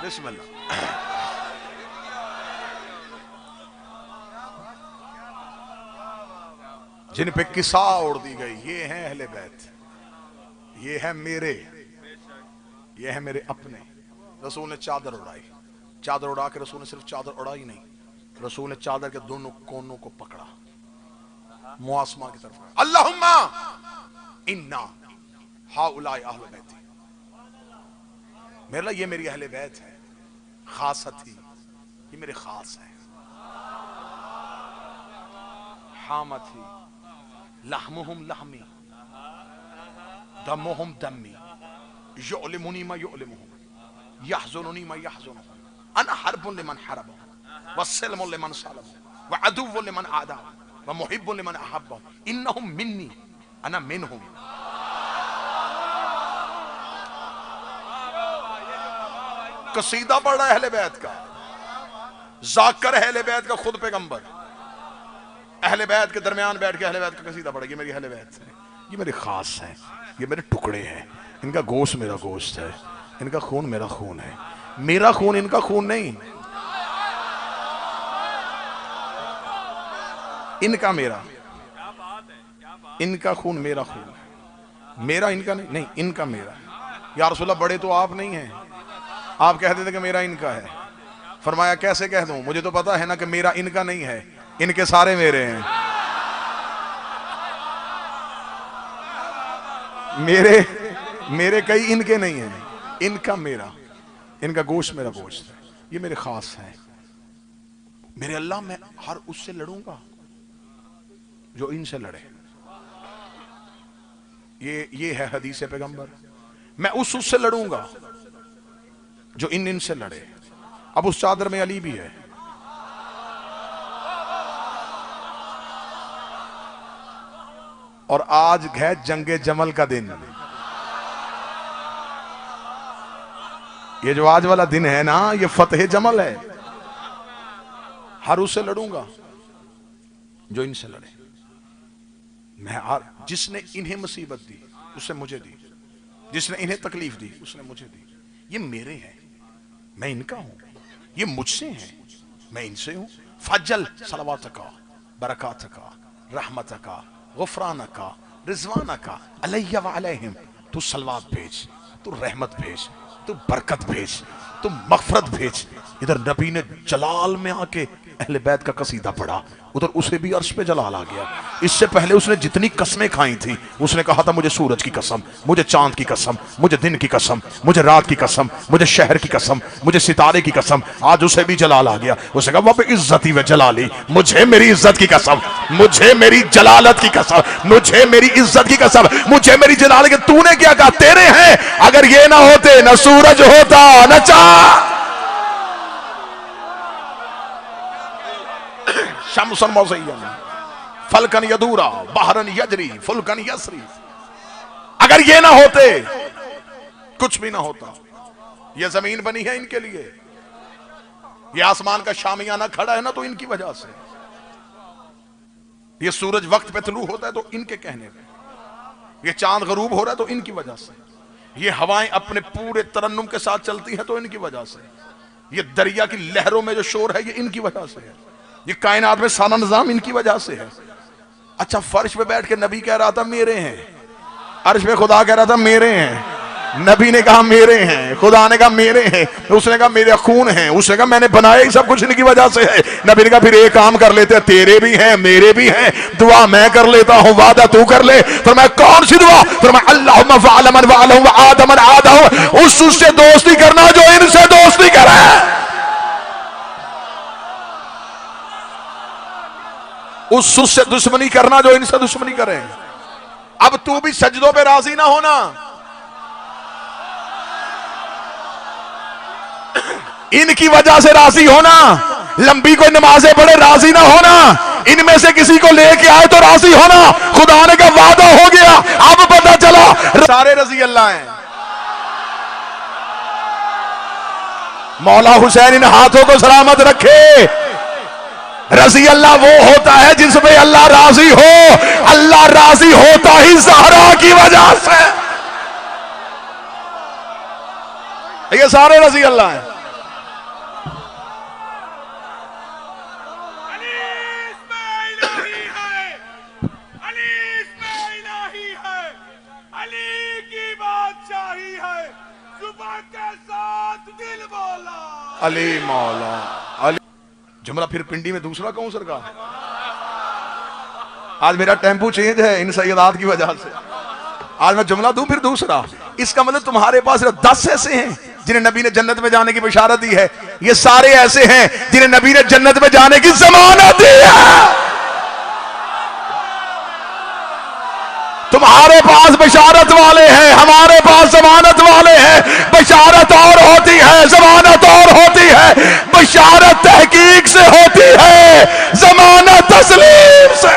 बिस्मिल्लाह। जिन पे किसा ओढ़ दी गई, ये हैं अहले बैत, ये है मेरे, ये है मेरे अपने। रसूल ने चादर उड़ाई, चादर उड़ा के रसूल ने सिर्फ चादर उड़ाई नहीं, रसूल ने चादर के दोनों कोनों को पकड़ा, मुआसमा की तरफ, अल्लाहुम्मा इन्ना हाउलाई अहले बैती, मेरे लिए ये मेरी अहले बैत है, खासत ही ये मेरे खास है। हामत ही लहमुहुम लहमी दमुहुम दमी युअलिमुनी मा युअलिमुहुम यहज़ुनुनी मा यहज़ुनुहुम अना हर्बुन लिमन हरबहुम वस्सलमुन लिमन सलमहुम व अदुव्वुन लिमन आदाहुम व मुहिब्बुन लिमन अहब्बहुम इन्नहुम मिन्नी अना मिनहुम। कसीदा पढ़ रहा है अहले बैत का, जाकर है अहले बैत का, खुद पैगंबर अहले बैत के दरमियान बैठ के अहले बैत का कसीदा पढ़ा। ये मेरी अहले बैत है, ये मेरे खास है, ये मेरे टुकड़े हैं, इनका गोश्त मेरा गोश्त है, इनका खून मेरा खून है, मेरा खून इनका खून नहीं, इनका मेरा, इनका खून मेरा खून है, मेरा इनका नहीं, नहीं इनका मेरा। या रसूलल्लाह बड़े तो आप नहीं हैं, आप कहते थे कि मेरा इनका है। फरमाया कैसे कह दूं, मुझे तो पता है ना कि मेरा इनका नहीं है, इनके सारे मेरे हैं। मेरे कई इनके नहीं हैं, इनका मेरा, इनका गोश्त मेरा गोश्त है, ये मेरे खास हैं। मेरे अल्लाह मैं हर उससे लड़ूंगा जो इनसे लड़े। ये है हदीस पैगंबर। मैं उससे लड़ूंगा जो इनसे लड़े। अब उस चादर में अली भी है, और आज है जंगे जमल का दिन। ये जो आज वाला दिन है ना, ये फतेह जमल है। हर उससे लड़ूंगा जो इनसे लड़े। मैं जिसने इन्हें मुसीबत दी उसने मुझे दी, जिसने इन्हें तकलीफ दी उसने मुझे दी। ये मेरे हैं, मैं इनका हूं, ये मुझसे हैं, मैं इनसे हूं। फजल सलवातका बरकातका रहमतका गुफरानका रिजवानका अलैया व अलैहिम। तू सलवात भेज, तू रहमत भेज, तू बरकत भेज, तू मगफरत भेज। इधर नबी ने जलाल में आके अहले बैत का कसीदा पढ़ा, उधर उसे भी अर्श पे जलाल आ गया। इससे पहले उसने जितनी कसमें खाई थी, उसने कहा था मुझे सूरज की कसम, मुझे चांद की कसम, मुझे दिन की कसम, मुझे रात की कसम, मुझे शहर की कसम, मुझे सितारे की कसम। आज उसे भी जलाल आ गया। उसने कहा वह इज्जती व जलाली, मुझे मेरी इज्जत की कसम, मुझे मेरी जलालत की कसम, मुझे मेरी इज्जत की कसम, मुझे मेरी जलालत की। तूने क्या कहा, तेरे हैं। अगर ये ना होते, न सूरज होता न चांद। शमसन मौज़य्यन फलकन यदूरा बहरन यजरी फुलकन यसरी। अगर ये ना होते, कुछ भी ना होता। ये जमीन बनी है इनके लिए, ये आसमान का शामियाना खड़ा है ना तो इनकी वजह से। ये सूरज वक्त पे तुलू होता है तो इनके कहने पे। ये चांद गरूब हो रहा है तो इनकी वजह से। ये हवाएं अपने पूरे तरन्नुम के साथ चलती है तो इनकी वजह से। ये दरिया की लहरों में जो शोर है ये इनकी वजह से है। ये कायनात में सारा निजाम इनकी वजह से है। अच्छा, फर्श पे बैठ के नबी कह रहा था मेरे हैं, अर्श पे खुदा कह रहा था मेरे हैं। नबी ने कहा मेरे हैं, खुदा ने कहा मेरे हैं, उसने कहा मेरे खून हैं, उसने कहा मैंने बनाया ही सब कुछ इनकी वजह से है। नबी ने कहा फिर एक काम कर लेते हैं, तेरे भी हैं मेरे भी हैं, दुआ मैं कर लेता हूं, वादा तू कर ले। फिर मैं कौन सी दुआ? फिर मैं अल्लाहुम्मा फ़अल मन वअलहु व आदम मन आदहु, उससे दोस्ती करना जो इनसे दोस्ती करे। उससे दुश्मनी करना जो इनसे दुश्मनी करे। अब तू भी सजदों पे राजी ना होना, इनकी वजह से राजी होना। लंबी कोई नमाजें पढ़े राजी ना होना, इनमें से किसी को लेके आए तो राजी होना। खुदा ने का वादा हो गया, अब पता चला सारे रजी अल्लाह हैं। मौला हुसैन इन हाथों को सलामत रखे। रजी अल्लाह वो होता है जिसमें अल्लाह राजी हो। अल्लाह राजी होता ही ज़हरा की वजह से। ये सारे रजी अल्लाह हैं। अली मौला अली। जुमला फिर पिंडी में दूसरा कहूं सरकार? आज मेरा टेम्पो चेंज है इन सैयदात की वजह से। आज मैं जुमला दूं फिर दूसरा। इसका मतलब तुम्हारे पास 10 ऐसे हैं जिन्हें नबी ने जन्नत में जाने की बशारत दी है। ये सारे ऐसे हैं जिन्हें नबी ने जन्नत में जाने की जमानत दी है। तुम्हारे पास बशारत वाले हैं, हमारे पास जमानत वाले हैं। बशारत और होती है, जमानत और होती है। बशारत तहकीक से होती है, जमानत तस्लीम से।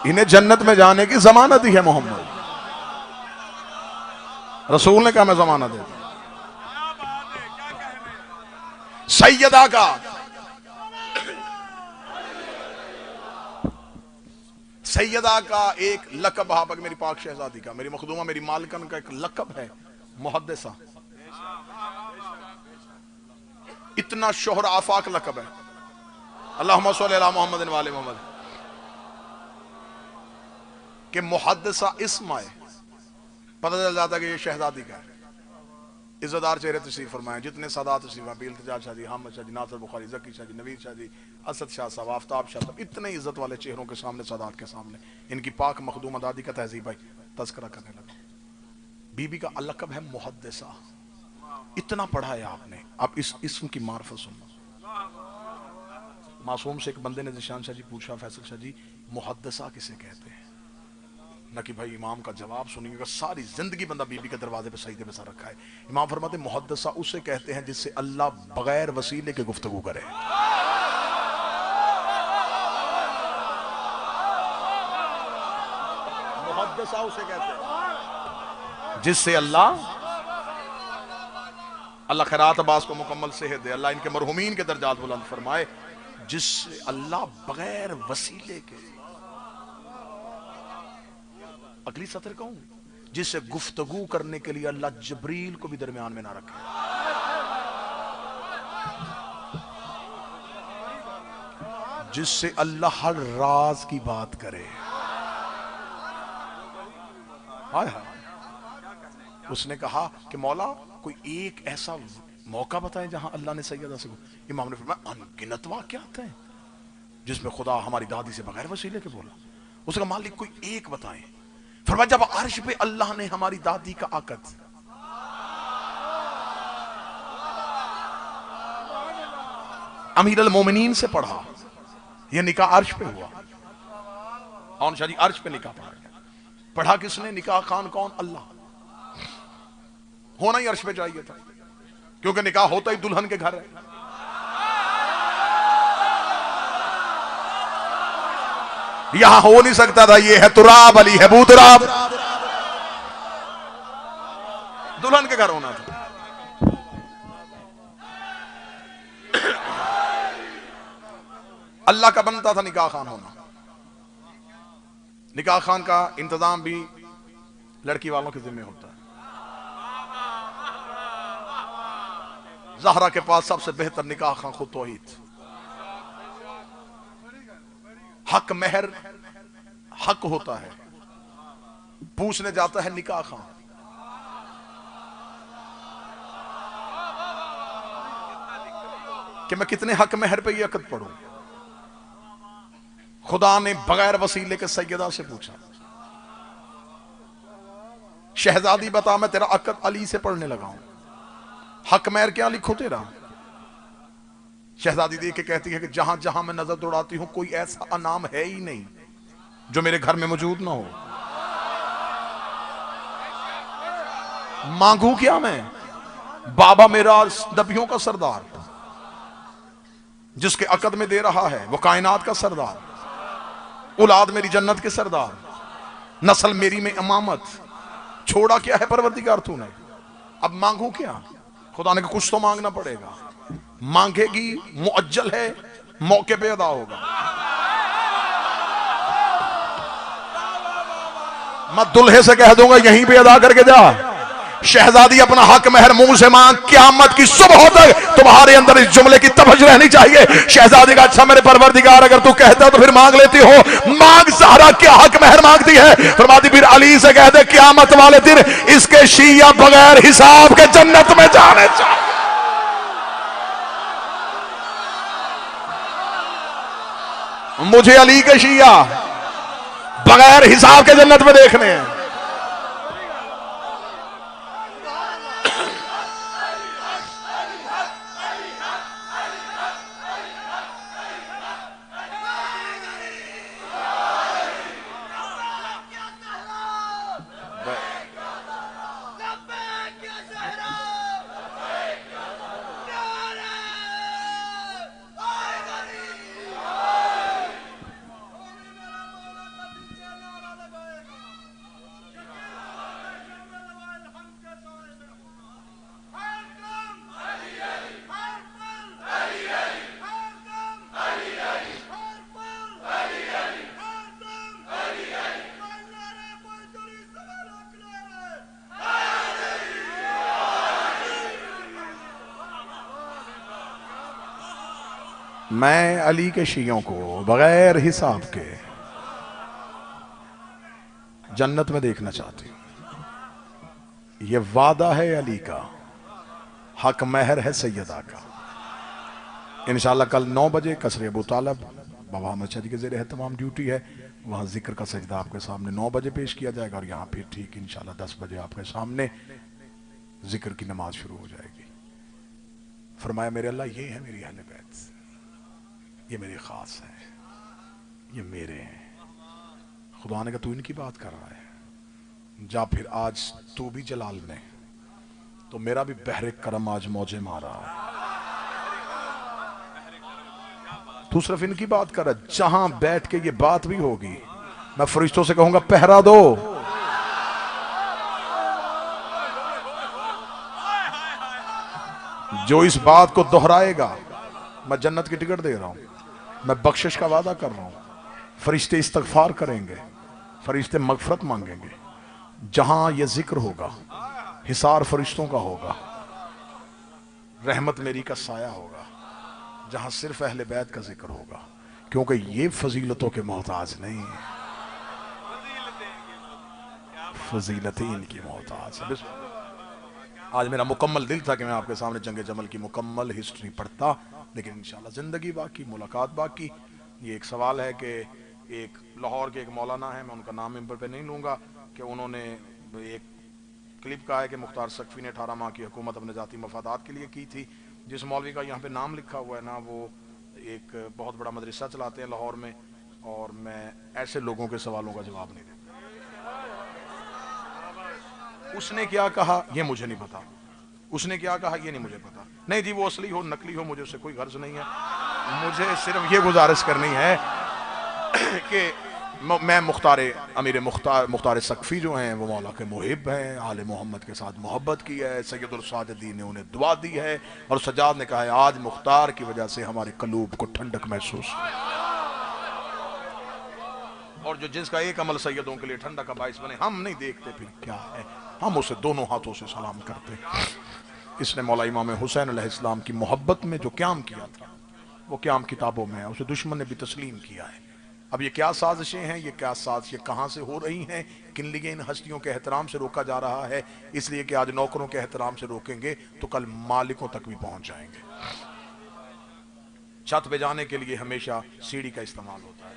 इन्हें जन्नत में जाने की जमानत ही है। मोहम्मद रसूल ने कहा मैं जमानत देता हूं। सैयदा का एक लकब है, मेरी पाक शहजादी का, मेरी मखदूमा, मेरी मालकन का एक लकब है मुहद्दिसा। इतना शोहर आफाक लकब है। अल्लाहुम्मा सल्ली अला मुहम्मद व आले मुहम्मद कि मुहद्दिसा इस्म आए, पता चल जाता कि ये शहजादी का है। इज्जतदार चेहरे तशरीफ फरमाए, जितने सादात तशरीफ हैं, इल्तिजा शाह जी, हामिद शाह जी, नासिर बुखारी, जकी शाह जी, नवीद शाह जी, असद शाह साहब, आफ्ताब शाह साहब, इतने इज्जत वाले चेहरों के सामने, सादात के सामने इनकी पाक मखदूम दादी का तहजीब भाई तस्करा करने लगा। बीबी का अलकब है मुहद्दिसा। इतना पढ़ा है आपने, अब इस इस्म की मार्फत सुनना। मासूम से एक बंदे ने जिशान शाह जी पूछा, फैसल शाह जी मुहद्दिसा किसे कहते हैं? न कि भाई इमाम का जवाब सुनिएगा, सारी जिंदगी बंदा बीबी के दरवाजे पे सजदे पे सर रखा है। इमाम फरमाते मुहद्दिसा उसे कहते हैं जिससे अल्लाह बगैर वसीले के गुफ्तगू करे। मुहद्दिसा उसे कहते हैं जिससे अल्लाह खैरात अब्बास को मुकम्मल सेहत दे, अल्लाह इनके मरहुमीन के दर्जात बुलंद फरमाए, जिससे अल्लाह बगैर वसीले के, अगली सत्र कहूं, जिससे गुफ्तगू करने के लिए अल्लाह जबरील को भी दरमियान में ना रखे। जिससे अल्लाह हर राज की बात करे। हाय हाय। उसने कहा कि मौला कोई एक ऐसा मौका बताएं जहां अल्लाह ने सैयदा से, इमाम ने फरमाया अनगिनत वाक़यात हैं जिसमें खुदा हमारी दादी से बगैर वसीले के बोला। उसका मालिक कोई एक बताएं। फरमाया जब अर्श पे अल्लाह ने हमारी दादी का आकद अमीर अल मोमिनीन से पढ़ा, यह निकाह अर्श पे हुआ। और शाह जी अर्श पे निकाह पढ़ा किसने? निकाह खान कौन? अल्लाह। होना ही अर्श पे चाहिए था, क्योंकि निकाह होता ही दुल्हन के घर है। यहां हो नहीं सकता था, ये है तुराब, अली है बूतराब, दुल्हन के घर होना था। अल्लाह का बनता था निकाह खान होना। निकाह खान का इंतजाम भी लड़की वालों के जिम्मे होता है। ज़हरा के पास सबसे बेहतर निकाह खान खुद तौहीद। हक महर हक होता है, पूछने जाता है निकाह खान। कि मैं कितने हक महर पे ये अकद पढ़ूं। खुदा ने बगैर वसीले के सैयदा से पूछा, शहजादी बता मैं तेरा अकद अली से पढ़ने लगा हूं, हक महर क्या लिखो तेरा। शहजादी देख के कहती है कि जहां जहां मैं नजर दौड़ाती हूं कोई ऐसा अनाम है ही नहीं जो मेरे घर में मौजूद ना हो। मांगू क्या मैं? बाबा मेरा नबियों का सरदार, जिसके अकद में दे रहा है वो कायनात का सरदार, औलाद मेरी जन्नत के सरदार, नस्ल मेरी में इमामत। छोड़ा क्या है परवरदिगार तूने? अब मांगू क्या? खुदा ने कुछ तो मांगना पड़ेगा। मांगेगी मुअज्जल है, मौके पे अदा होगा। मैं दुल्हे से कह दूंगा यहीं पे अदा करके जा। शहजादी अपना हक महर मुंह से मांग, क़यामत की सुबह तक तुम्हारे अंदर इस जुमले की तवज्ज रहनी चाहिए। शहजादी का अच्छा मेरे परवरदिगार अगर तू कहता तो फिर मांग लेती हो। मांग, ज़हरा क्या हक महर मांगती है। फरमाती फिर अली से कह दे क़यामत वाले दिन इसके शिया बगैर हिसाब के जन्नत में जाने चाहिए। मुझे अली के शिया बगैर हिसाब के जन्नत में देखने हैं। मैं अली के शियों को बगैर हिसाब के जन्नत में देखना चाहती हूं। यह वादा है अली का, हक महर है सैयदा का। इंशाअल्लाह कल 9 बजे कसरे अबू तालब बाबा अहमद शाह जी के ज़ेर एहतमाम ड्यूटी है, वहाँ जिक्र का सजदा आपके सामने 9 बजे पेश किया जाएगा और यहाँ फिर ठीक इंशाअल्लाह 10 बजे आपके सामने जिक्र की नमाज शुरू हो जाएगी। फरमाया मेरे अल्लाह ये है मेरी अहले बैत, ये मेरे खास है, ये मेरे हैं। खुदा ने कहा तू इनकी बात कर रहा है, जा फिर आज तू भी जलाल में, तो मेरा भी बहरे करम आज मौजे मारा है। तू सिर्फ इनकी बात कर रहा, जहां बैठ के ये बात भी होगी मैं फरिश्तों से कहूंगा पहरा दो। जो इस बात को दोहराएगा मैं जन्नत की टिकट दे रहा हूं, मैं बख्शिश का वादा कर रहा हूं। फरिश्ते इस्तगफार करेंगे, फरिश्ते मगफरत मांगेंगे। जहां यह जिक्र होगा हिसार फरिश्तों का होगा, रहमत मेरी का साया होगा। जहां सिर्फ अहले बैत का जिक्र होगा, क्योंकि ये फजीलतों के मोहताज नहीं है, फजीलतें इनकी मोहताज है। आज मेरा मुकम्मल दिल था कि मैं आपके सामने जंग जमल की मुकम्मल हिस्ट्री पढ़ता, लेकिन इंशाल्लाह जिंदगी बाकी, मुलाकात बाकी। ये एक सवाल है कि एक लाहौर के एक मौलाना है, मैं उनका नाम इन पर नहीं लूँगा, कि उन्होंने एक क्लिप कहा है कि मुख्तार सकफी ने 18 माह की हुकूमत अपने जाती मफादात के लिए की थी। जिस मौलवी का यहाँ पे नाम लिखा हुआ है ना, वो एक बहुत बड़ा मदरसा चलाते हैं लाहौर में, और मैं ऐसे लोगों के सवालों का जवाब नहीं देता। उसने क्या कहा ये मुझे नहीं पता, उसने क्या कहा ये नहीं मुझे पता। नहीं जी वो असली हो नकली हो मुझे उससे कोई गर्ज नहीं है। मुझे सिर्फ ये गुजारिश करनी है कि मैं मुख्तार सकफी जो हैं वो मौला के मुहिब हैं, आले मोहम्मद के साथ मोहब्बत की है, सैयदुल साजिदीन ने उन्हें दुआ दी है और सज्जाद ने कहा है आज मुख्तार की वजह से हमारे कलूब को ठंडक महसूस है। और जो जिसका एक अमल सैयदों के लिए ठंडक का बाइस बने, हम नहीं देखते फिर क्या है, हम उसे दोनों हाथों से सलाम करते। इसने मौला इमाम हुसैन अलैहिस्सलाम की मोहब्बत में जो क्याम किया था वो क्याम किताबों में है, उसे दुश्मन ने भी तस्लीम किया है। अब ये क्या साजिशें हैं, ये क्या साजिशें कहाँ से हो रही हैं, किन लिए इन हस्तियों के एहतराम से रोका जा रहा है? इसलिए कि आज नौकरों के एहतराम से रोकेंगे तो कल मालिकों तक भी पहुंच जाएंगे। छत पे जाने के लिए हमेशा सीढ़ी का इस्तेमाल होता है,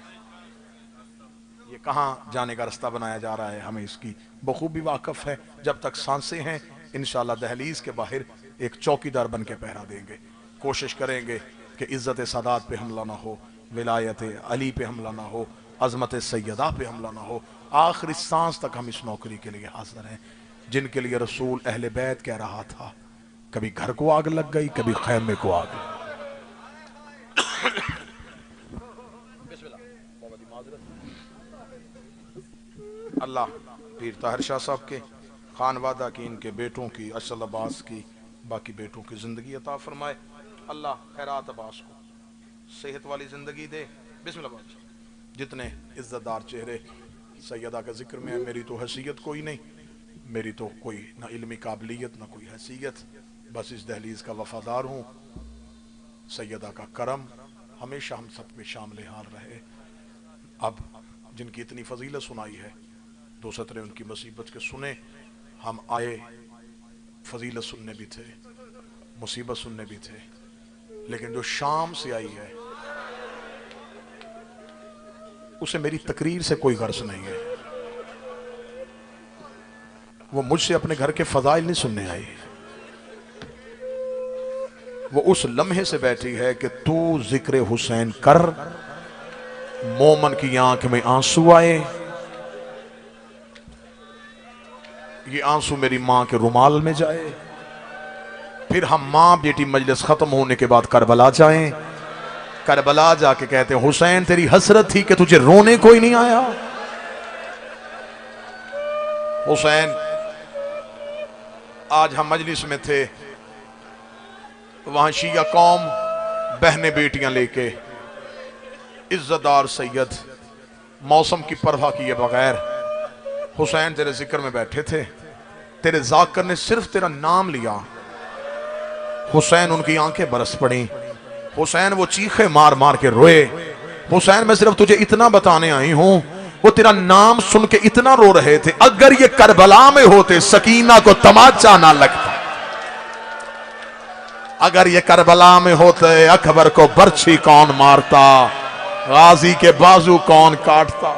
ये कहाँ जाने का रास्ता बनाया जा रहा है हमें इसकी बखूबी वाकफ है। जब तक सांसें हैं इंशाअल्लाह दहलीज के बाहर एक चौकीदार बन के पहरा देंगे, कोशिश करेंगे कि इज्जत सादात पे हमला ना हो, विलायत अली पे हमला ना हो, अजमत सैयदा पे हमला ना हो। आखिरी सांस तक हम इस नौकरी के लिए हाजिर हैं जिनके लिए रसूल अहले बैत कह रहा था कभी घर को आग लग गई, कभी खैमे को आग लग। अल्लाह पीर ताहिर शाह साहब के, खानवादा की, इनके बेटों की, असल अब्बास की, बाकी बेटों की ज़िंदगी अता फरमाए। अल्लाह खैरात अब्बास को सेहत वाली ज़िंदगी दे। बिस्मिल्लाह। जितने इज़्ज़तदार चेहरे सैयदा का जिक्र में है, मेरी तो हैसियत कोई नहीं, मेरी तो कोई ना इल्मी काबिलियत ना कोई हैसियत, बस इस दहलीज़ का वफादार हूँ। सैयदा का करम हमेशा हम सब में शामिल हाल रहे। अब जिनकी इतनी फजीलत सुनाई है, दो सतरे उनकी मुसीबत के सुने, हम आए फजीलत सुनने भी थे, मुसीबत सुनने भी थे, लेकिन जो शाम से आई है उसे मेरी तकरीर से कोई गर्ज नहीं है। वो मुझसे अपने घर के फजाइल नहीं सुनने आई, वो उस लम्हे से बैठी है कि तू जिक्र हुसैन कर, मोमन की आंख में आंसू आए, ये आंसू मेरी मां के रुमाल में जाए, फिर हम मां बेटी मजलिस खत्म होने के बाद करबला जाएं, करबला जाके कहते हैं हुसैन तेरी हसरत थी कि तुझे रोने कोई नहीं आया। हुसैन आज हम मजलिस में थे, वहां शिया कौम बहने बेटियां लेके इज्जतदार सैयद मौसम की परवाह किए बगैर हुसैन तेरे जिक्र में बैठे थे, तेरे जाकर ने सिर्फ तेरा नाम लिया, हुसैन उनकी आंखें बरस पड़ी, हुसैन वो चीखे मार मार के रोए। हुसैन मैं सिर्फ तुझे इतना बताने आई हूं, वो तेरा नाम सुन के इतना रो रहे थे, अगर ये करबला में होते सकीना को तमाचा ना लगता, अगर ये करबला में होते अकबर को बर्छी कौन मारता, गाजी के बाजू कौन काटता।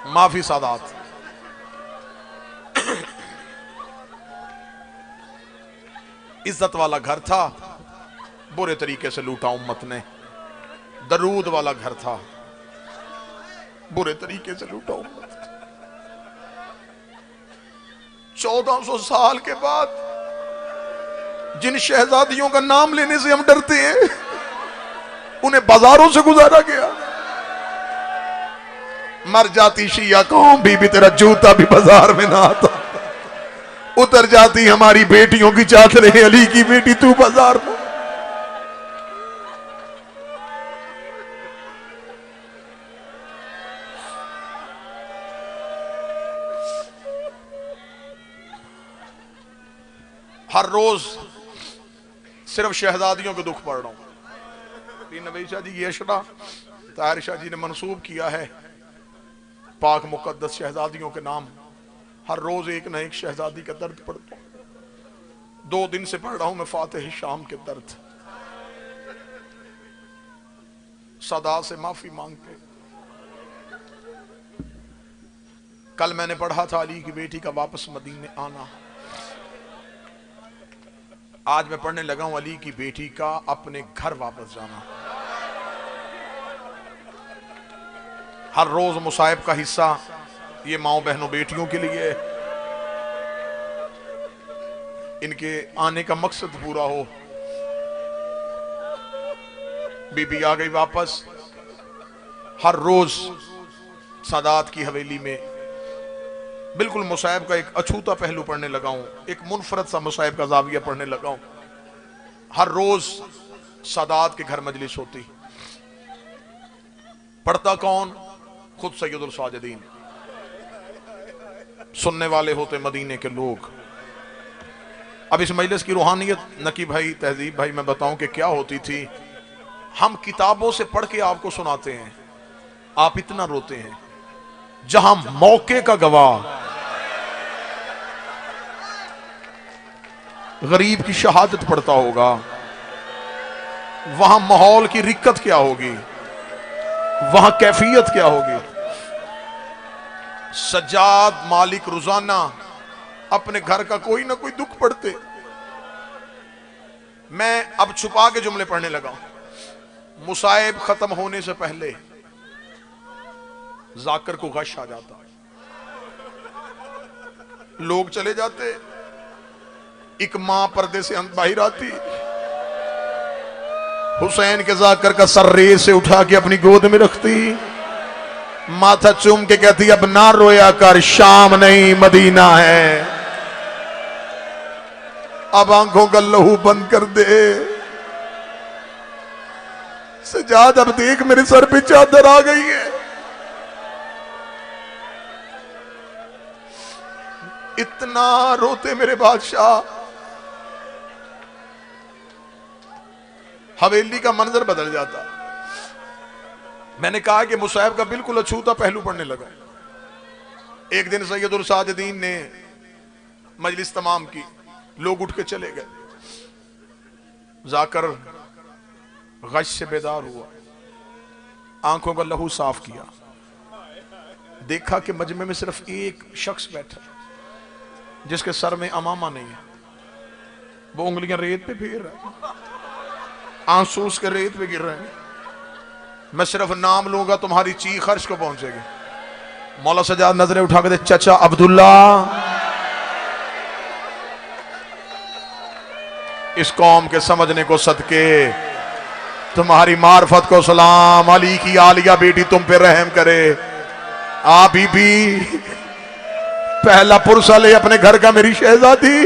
माफी सादात। इज्जत वाला घर था, बुरे तरीके से लूटा उम्मत ने। दरूद वाला घर था, बुरे तरीके से लूटा उम्मत ने। 1400 साल के बाद जिन शहजादियों का नाम लेने से हम डरते हैं, उन्हें बाजारों से गुजारा गया। मर जाती शिया कौम भी तेरा जूता भी बाजार में ना आता, उतर जाती हमारी बेटियों की चादरें, अली की बेटी तू बाजार में। हर रोज सिर्फ शहजादियों के दुख पढ़ रहा हूं। तीन नबी शाह जी की अशरा ताहिर शाह जी ने मनसूब किया है, पाक मुकद्दस शहजादियों के नाम। हर रोज एक न एक शहजादी का दर्द पढ़ता हूं। 2 दिन से पढ़ रहा हूं मैं फातिह शाम के दर्द। सदा से माफी मांगते। कल मैंने पढ़ा था अली की बेटी का वापस मदीने आना, आज मैं पढ़ने लगा हूं अली की बेटी का अपने घर वापस जाना। हर रोज मुसाहिब का हिस्सा ये माओ बहनों बेटियों के लिए, इनके आने का मकसद पूरा हो। बीबी आ गई वापस, हर रोज सादात की हवेली में बिल्कुल मुसाहिब का एक अछूता पहलू पढ़ने लगा हूं, एक मुनफरद सा मुसाहिब का जाविया पढ़ने लगा हूं। हर रोज सादात के घर मजलिस होती, पढ़ता कौन? खुद सैयदुल साजिदीन, सुनने वाले होते मदीने के लोग। अब इस मजलिस की रूहानियत नकी भाई, तहजीब भाई, मैं बताऊं कि क्या होती थी। हम किताबों से पढ़ के आपको सुनाते हैं, आप इतना रोते हैं। जहां मौके का गवाह गरीब की शहादत पढ़ता होगा, वहां माहौल की रिक्कत क्या होगी, वहां कैफियत क्या होगी। सज्जाद मालिक रोजाना अपने घर का कोई ना कोई दुख पढ़ते। मैं अब छुपा के जुमले पढ़ने लगा। मुसाइब खत्म होने से पहले जाकर को गश आ जाता, लोग चले जाते, एक मां पर्दे से बाहर आती, हुसैन के जाकर का सर रेत से उठा के अपनी गोद में रखती, माथा चूम के कहती अब ना रोया कर, शाम नहीं मदीना है, अब आंखों का लहू बंद कर दे। सजाद अब देख मेरे सर पे चादर आ गई है। इतना रोते मेरे बादशाह, हवेली का मंजर बदल जाता। मैंने कहा कि मुसाहिब का बिल्कुल अछूता पहलू पढ़ने लगा। एक दिन सैयदुल साजिदीन ने मजलिस तमाम की, लोग उठ के चले गए। जाकर गश से बेदार हुआ, आंखों का लहू साफ किया, देखा कि मजमे में सिर्फ एक शख्स बैठा जिसके सर में अमामा नहीं है। वो उंगलियां रेत पे फेर रहा है, आंसू उसके रेत पे गिर रहे हैं। मैं सिर्फ नाम लूंगा, तुम्हारी चीख अर्श को पहुंचेगी। मौला सजाद नजरें उठा के दे, चाचा अब्दुल्ला, इस कौम के समझने को सदके, तुम्हारी मार्फत को सलाम, अली की आलिया बेटी तुम पे रहम करे। आ बीबी, पहला पुरसा ले अपने घर का मेरी शहजादी।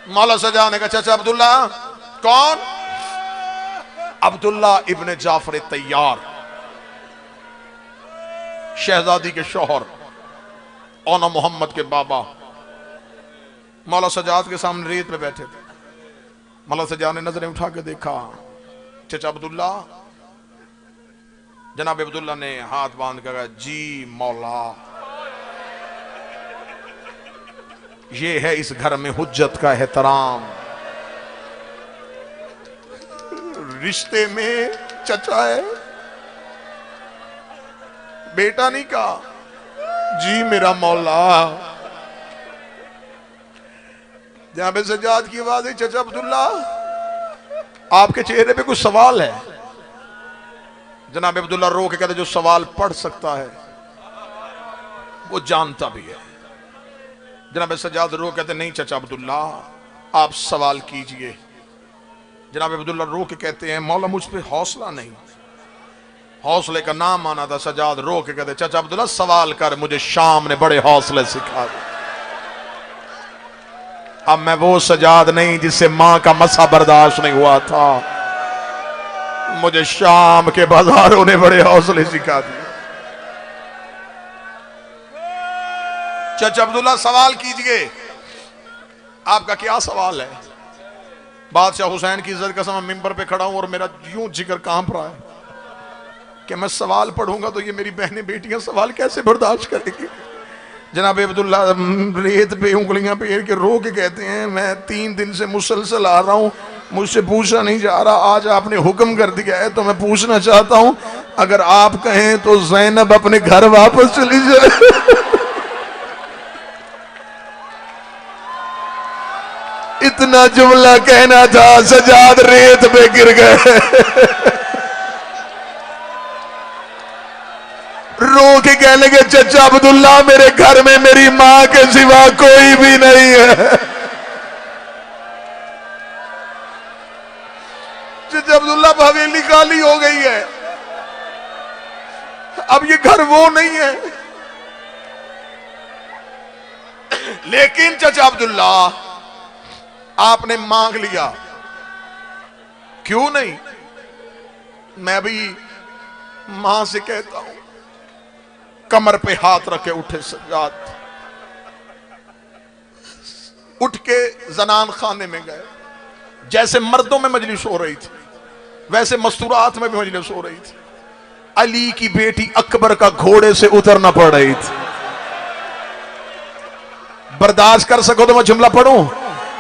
मौला सजा ने कहा चाचा अब्दुल्ला। कौन? अब्दुल्ला इब्ने जाफर तैयार, शहजादी के शौहर, औना मोहम्मद के बाबा। मौला सजाद के सामने रेत पे बैठे थे। मौला सजाद ने नजरें उठा के देखा, चाचा अब्दुल्ला। जनाब अब्दुल्ला ने हाथ बांध कर कहा, जी मौला, ये है इस घर में हुज्जत का एहतराम। रिश्ते में चचा है, बेटा नहीं कहा। जी मेरा मौला। जनाब सज्जाद की आवाज है, चाचा अब्दुल्ला आपके चेहरे पे कुछ सवाल है। जनाब अब्दुल्ला रो के कहते, जो सवाल पढ़ सकता है वो जानता भी है। जनाब सज्जाद रो कहते, नहीं चाचा अब्दुल्ला आप सवाल कीजिए। जनाब अब्दुल्ला रो के कहते हैं, मौला मुझ पे हौसला नहीं। हौसले का नाम आना था। सज्जाद रो के कहते, चाचा अब्दुल्ला सवाल कर, मुझे शाम ने बड़े हौसले सिखा दे। अब मैं वो सजाद नहीं जिससे मां का मसा बर्दाश्त नहीं हुआ था, मुझे शाम के बाजारों ने बड़े हौसले सिखा दिए। चाचा अब्दुल्ला सवाल कीजिए, आपका क्या सवाल है? बादशाह हुसैन की इज्जत का समय मिंबर पे खड़ा हूं और मेरा यूं जिगर कांप रहा है कि मैं सवाल पढ़ूंगा तो ये मेरी बहनें बेटियां सवाल कैसे बर्दाश्त करेंगी। जनाब अब्दुल्ला रेत पे उंगलियां फेर के रो के कहते हैं, मैं 3 दिन से मुसलसल आ रहा हूं, मुझसे पूछा नहीं जा रहा, आज आपने हुक्म कर दिया है तो मैं पूछना चाहता हूं, अगर आप कहें तो ज़ैनब अपने घर वापस चली जाए। इतना जुमला कहना था, सजाद रेत पे गिर गए। रो के कहने लगे, चाचा अब्दुल्ला मेरे घर में मेरी मां के सिवा कोई भी नहीं है। चाचा अब्दुल्ला हवेली खाली हो गई है, अब ये घर वो नहीं है। लेकिन चाचा अब्दुल्ला आपने मांग लिया, क्यों नहीं? मैं भी मां से कहता हूं, कमर पे हाथ रखे उठे सज्जाद, उठ के जनान खाने में गए। जैसे मर्दों में मजलिस हो रही थी वैसे मस्तूरात में भी मजलिस हो रही थी। अली की बेटी अकबर का घोड़े से उतरना पड़ रही थी। बर्दाश्त कर सको तो मैं जुमला पढ़ूं।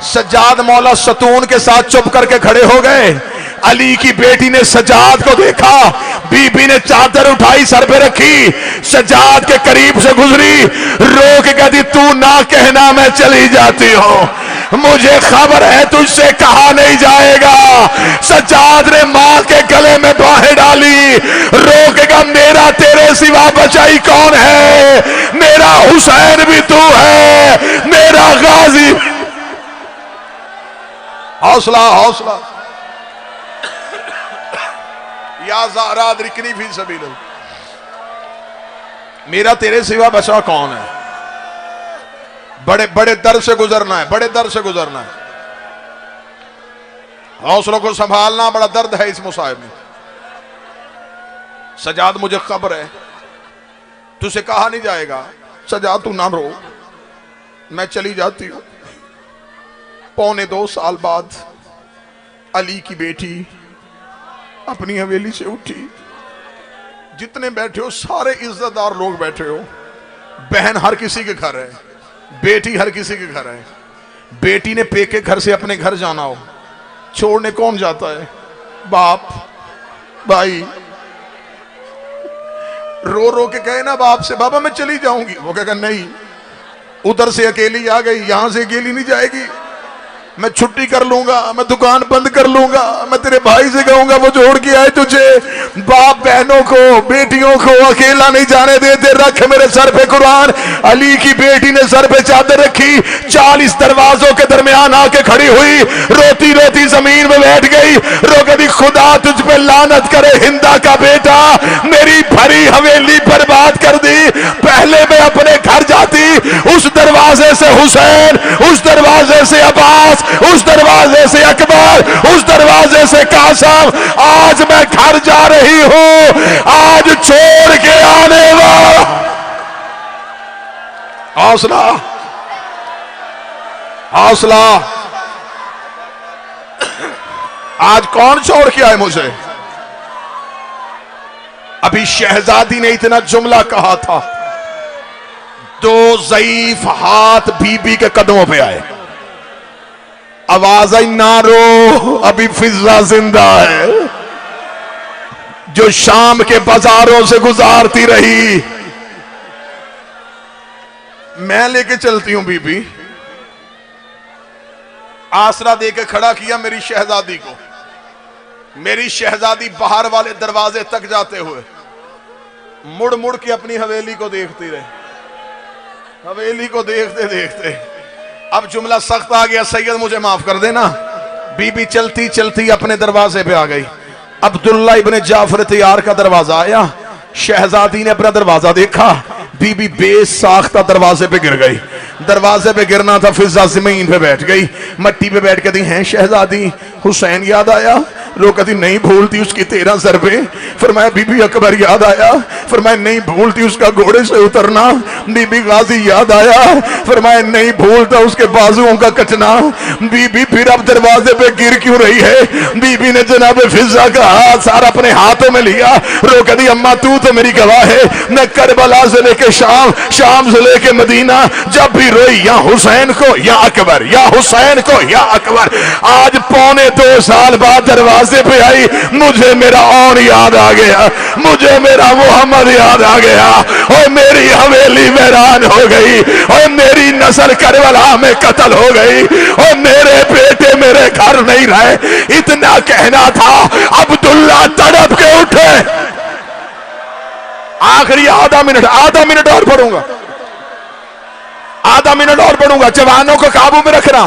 सज्जाद मौला सतून के साथ चुप करके खड़े हो गए। अली की बेटी ने सज्जाद को देखा, बीबी ने चादर उठाई सर पे रखी, सज्जाद के करीब से गुजरी, रो के कहती तू ना कहना मैं चली जाती हूं, मुझे खबर है तुझसे कहा नहीं जाएगा। सज्जाद ने मां के गले में बाहें डाली, रो के कहा मेरा तेरे सिवा बचाई कौन है, मेरा हुसैन भी तू है, मेरा गाजी। हौसला हौसला। या ज़हरा अदरिकनी फी सबीलिल्लाह, मेरा तेरे सिवा बचा कौन है। बड़े बड़े दर से गुजरना है, बड़े दर से गुजरना है। हौसलों को संभालना बड़ा दर्द है इस मुसाहिब में। सजाद मुझे खबर है तुझसे कहा नहीं जाएगा, सजाद तू ना रो, मैं चली जाती हूं। 1.25 साल बाद अली की बेटी अपनी हवेली से उठी। जितने बैठे हो सारे इज्जतदार लोग बैठे हो। बहन हर किसी के घर है, बेटी हर किसी के घर है। बेटी ने पेके घर से अपने घर जाना हो, छोड़ने कौन जाता है? बाप भाई। रो रो के कहे ना बाप से, बाबा मैं चली जाऊंगी, वो कहेगा नहीं, उधर से अकेली आ गई, यहां से अकेली नहीं जाएगी, मैं छुट्टी कर लूंगा, मैं दुकान बंद कर लूंगा, मैं तेरे भाई से कहूंगा वो जोड़ के आए तुझे। बाप बहनों को बेटियों को अकेला नहीं जाने देते। रख मेरे सर पे कुरान। अली की बेटी ने सर पे चादर रखी, 40 दरवाजों के दरमियान आके खड़ी हुई, रोती रोती जमीन में बैठ गई। रो कभी खुदा तुझ पे लानत करे हिंदा का बेटा, मेरी भरी हवेली बर्बाद कर दी। पहले मैं अपने घर जाती, उस दरवाजे से हुसैन, उस दरवाजे से अब्बास, उस दरवाजे से अकबर, उस दरवाजे से कासम। आज मैं घर जा रही हूं, आज छोड़ के आने वाला। हौसला हौसला। आज कौन छोड़ के आए मुझे? अभी शहजादी ने इतना जुमला कहा था, 2 ज़ईफ हाथ बीबी के कदमों पे आए। आवाज आई ना रो, अभी फिजा जिंदा है, जो शाम के बाजारों से गुजारती रही। मैं लेके चलती हूं बीबी। आसरा देके खड़ा किया मेरी शहजादी को। मेरी शहजादी बाहर वाले दरवाजे तक जाते हुए मुड़ मुड़ के अपनी हवेली को देखती रहे। हवेली को देखते देखते अब जुमला सख्त आ गया, सैयद मुझे माफ कर देना। बीबी चलती चलती अपने दरवाजे पे आ गई। अब्दुल्ला इब्ने जाफर तैयार का दरवाजा आया। शहजादी ने अपना दरवाजा देखा, बीबी बेसाख्ता दरवाजे पे गिर गई। दरवाजे पे गिरना था, फिजा जमीन पे बैठ गई। मट्टी पे बैठ के दी हैं शहजादी हुसैन याद आया? रो कहती नहीं भूलती उसकी 13 ज़रबे। फरमाया बीबी अकबर याद आया? फरमाया नहीं भूलती उसका घोड़े से उतरना। बीबी गाजी याद आया? फरमाया नहीं भूलता उसके बाजुओं का कटना। बीबी फिर अब दरवाजे पे गिर क्यों रही है? बीबी ने जनाब फिजा का हाथ सारा अपने हाथों में लिया। रो कहती अम्मा तू तो मेरी गवाह है, मैं करबला से लेके शाम, शाम से लेके मदीना, जब भी रोई या हुसैन को या अकबर, या हुसैन को या अकबर। आज 2.25 साल बाद दरवाजे पे आई, मुझे मेरा और याद आ गया, मुझे मेरा मोहम्मद याद आ गया। और मेरी हवेली वीरान हो गई, और मेरी नस्ल करबला में कत्ल हो गई, और मेरे बेटे मेरे घर नहीं रहे। इतना कहना था, अब्दुल्ला तड़प के उठे। आखिरी आधा मिनट और पढ़ूंगा, आधा मिनट और पढ़ूंगा। जवानों को काबू में रखना।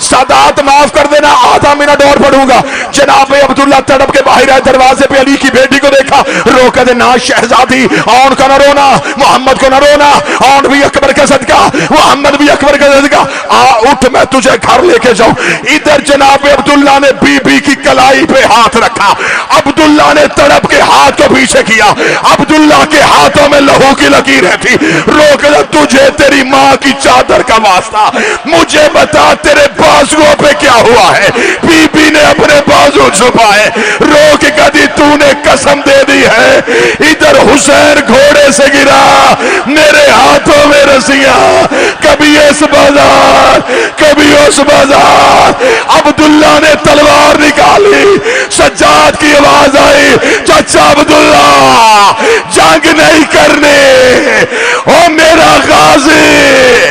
सादात माफ कर देना, आधा मिनट और पढ़ूंगा। जनाब अब्दुल्ला तड़प के बाहर आए, दरवाजे पे अली की बेटी को देखा, रो के ना शहजादी औन का न रोना, मोहम्मद को न रोना, औन भी अकबर का सदका, मोहम्मद भी अकबर का सदका, आ उठ मैं तुझे घर लेके जाऊं। इधर जनाब अब्दुल्ला ने बीबी की कलाई पे हाथ रखा, अब्दुल्ला ने तड़प के हाथ को पीछे किया, अब्दुल्ला के हाथों में लहू की लकीरें थी। रोक दे, तुझे तेरी मां की चादर का वास्ता, मुझे बता तेरे बाजुओं पे क्या हुआ है। बीबी ने अपने बाजू छुपाए, रोक कदी तूने कसम दे दी है। इधर हुसैन घोड़े से गिरा, मेरे हाथों में रस्सियां, कभी इस बाजार कभी उस बाजार। अब्दुल्ला ने तलवार निकाली, सज्जाद की आवाज आई, चाचा अब्दुल्ला जंग नहीं करने, ओ मेरा गाजी